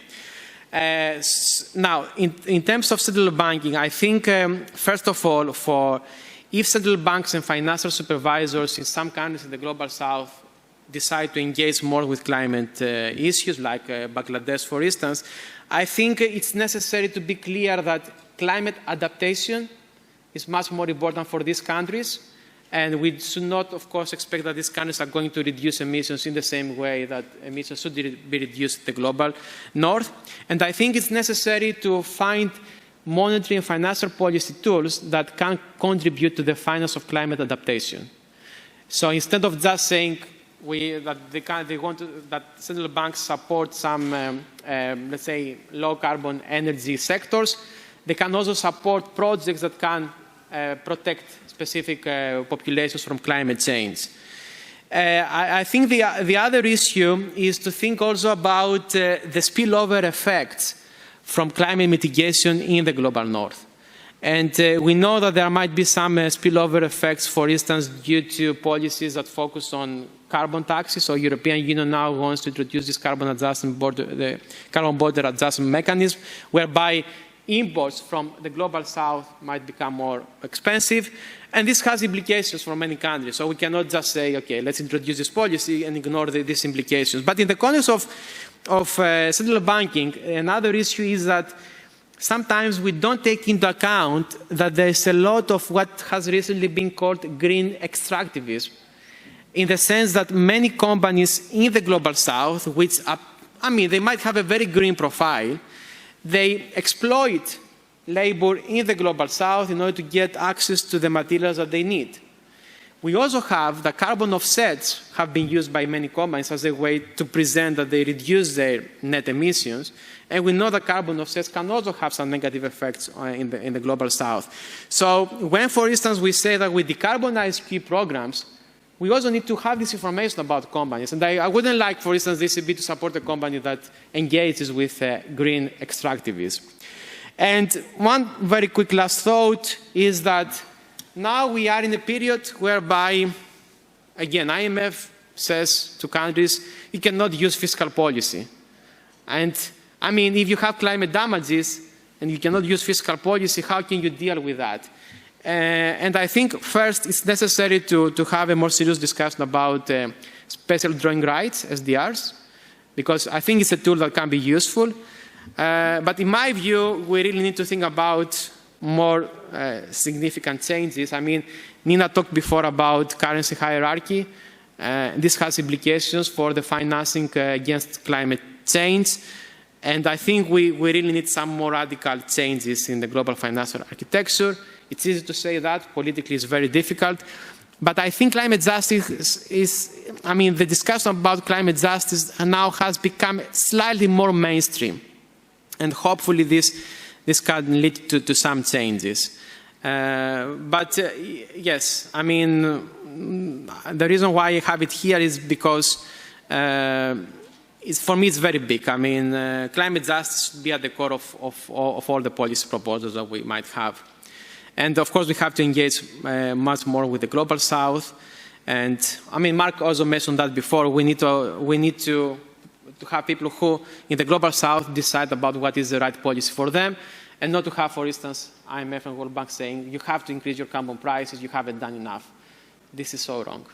Now, in terms of central banking, I think, first of all, if central banks and financial supervisors in some countries in the global south decide to engage more with climate issues, like Bangladesh, for instance, I think it's necessary to be clear that climate adaptation is much more important for these countries. And we should not, of course, expect that these countries are going to reduce emissions in the same way that emissions should be reduced in the global north. And I think it's necessary to find monetary and financial policy tools that can contribute to the finance of climate adaptation. So instead of just saying that central banks support some, let's say, low carbon energy sectors. They can also support projects that can protect specific populations from climate change. I think the other issue is to think also about the spillover effects from climate mitigation in the global north. And we know that there might be some spillover effects, for instance, due to policies that focus on carbon taxes. So European Union now wants to introduce this carbon border adjustment mechanism, whereby imports from the global south might become more expensive. And this has implications for many countries. So we cannot just say, okay, let's introduce this policy and ignore these implications. But in the context of central banking, another issue is that sometimes we don't take into account that there's a lot of what has recently been called green extractivism, in the sense that many companies in the global south, which are, they might have a very green profile, they exploit labor in the global south in order to get access to the materials that they need. We also have the carbon offsets have been used by many companies as a way to present that they reduce their net emissions. And we know that carbon offsets can also have some negative effects in the global south. So when, for instance, we say that we decarbonize key programs, we also need to have this information about companies. And I wouldn't like, for instance, the ECB to support a company that engages with green extractivism. And one very quick last thought is that now we are in a period whereby, again, IMF says to countries, you cannot use fiscal policy. And if you have climate damages and you cannot use fiscal policy, how can you deal with that? And I think first it's necessary to have a more serious discussion about special drawing rights, SDRs, because I think it's a tool that can be useful. But in my view, we really need to think about more significant changes. Nina talked before about currency hierarchy. This has implications for the financing against climate change. And I think we really need some more radical changes in the global financial architecture. It's easy to say that, politically it's very difficult. But I think climate justice the discussion about climate justice now has become slightly more mainstream. And hopefully this can lead to some changes. Yes, the reason why I have it here is because for me it's very big. Climate justice should be at the core of all the policy proposals that we might have. And of course we have to engage much more with the global south. And Mark also mentioned that before. We need to have people who in the global south decide about what is the right policy for them, and not to have, for instance, IMF and World Bank saying you have to increase your carbon prices, you haven't done enough. This is so wrong.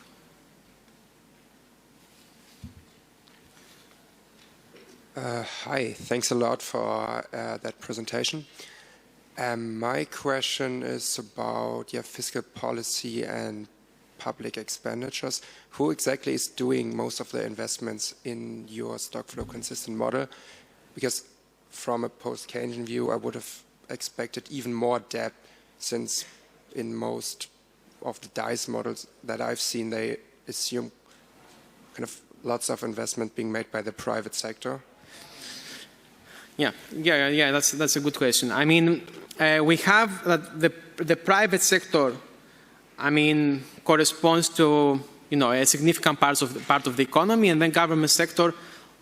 Hi, thanks a lot for that presentation. My question is about fiscal policy and public expenditures. Who exactly is doing most of the investments in your stock flow consistent model? Because from a post-Keynesian view, I would have expected even more debt, since in most of the DICE models that I've seen, they assume kind of lots of investment being made by the private sector. Yeah, that's a good question. We have the private sector, corresponds to, a significant part of the economy, and then government sector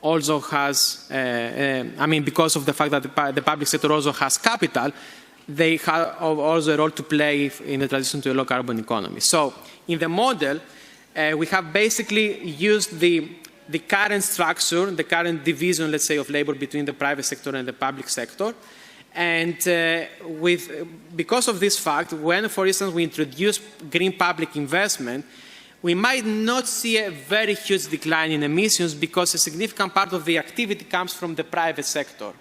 also has, because of the fact that the public sector also has capital, they have also a role to play in the transition to a low carbon economy. So in the model, we have basically used the current structure, the current division, let's say, of labor between the private sector and the public sector. And because of this fact, when, for instance, we introduce green public investment, we might not see a very huge decline in emissions because a significant part of the activity comes from the private sector.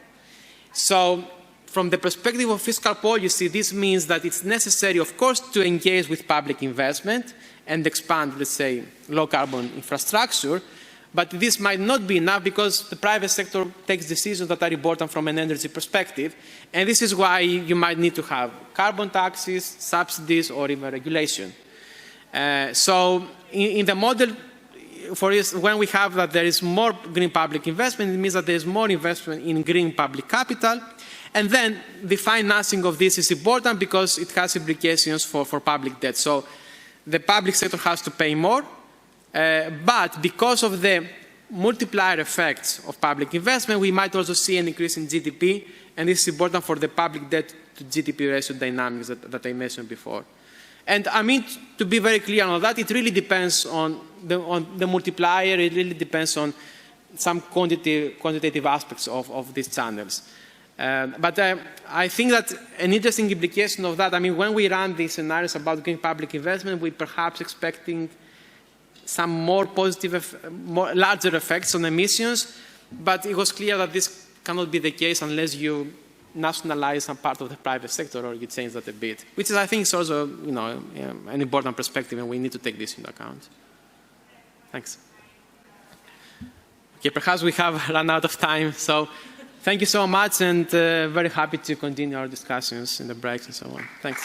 So from the perspective of fiscal policy, this means that it's necessary, of course, to engage with public investment and expand, let's say, low carbon infrastructure. But this might not be enough because the private sector takes decisions that are important from an energy perspective. And this is why you might need to have carbon taxes, subsidies, or even regulation. So in the model, for instance, when we have that there is more green public investment, it means that there is more investment in green public capital. And then the financing of this is important because it has implications for public debt. So the public sector has to pay more, but because of the multiplier effects of public investment, we might also see an increase in GDP, and this is important for the public debt to GDP ratio dynamics that I mentioned before. And I mean, to be very clear on that, it really depends on the multiplier, it really depends on some quantitative aspects of these channels. But I think that an interesting implication of that, I mean, when we run these scenarios about green public investment, we're perhaps expecting some more positive, larger effects on emissions, but it was clear that this cannot be the case unless you nationalize some part of the private sector or you change that a bit, which is, I think, is also, you know, an important perspective, and we need to take this into account. Thanks. Okay, perhaps we have run out of time, so thank you so much, and very happy to continue our discussions in the breaks and so on. Thanks.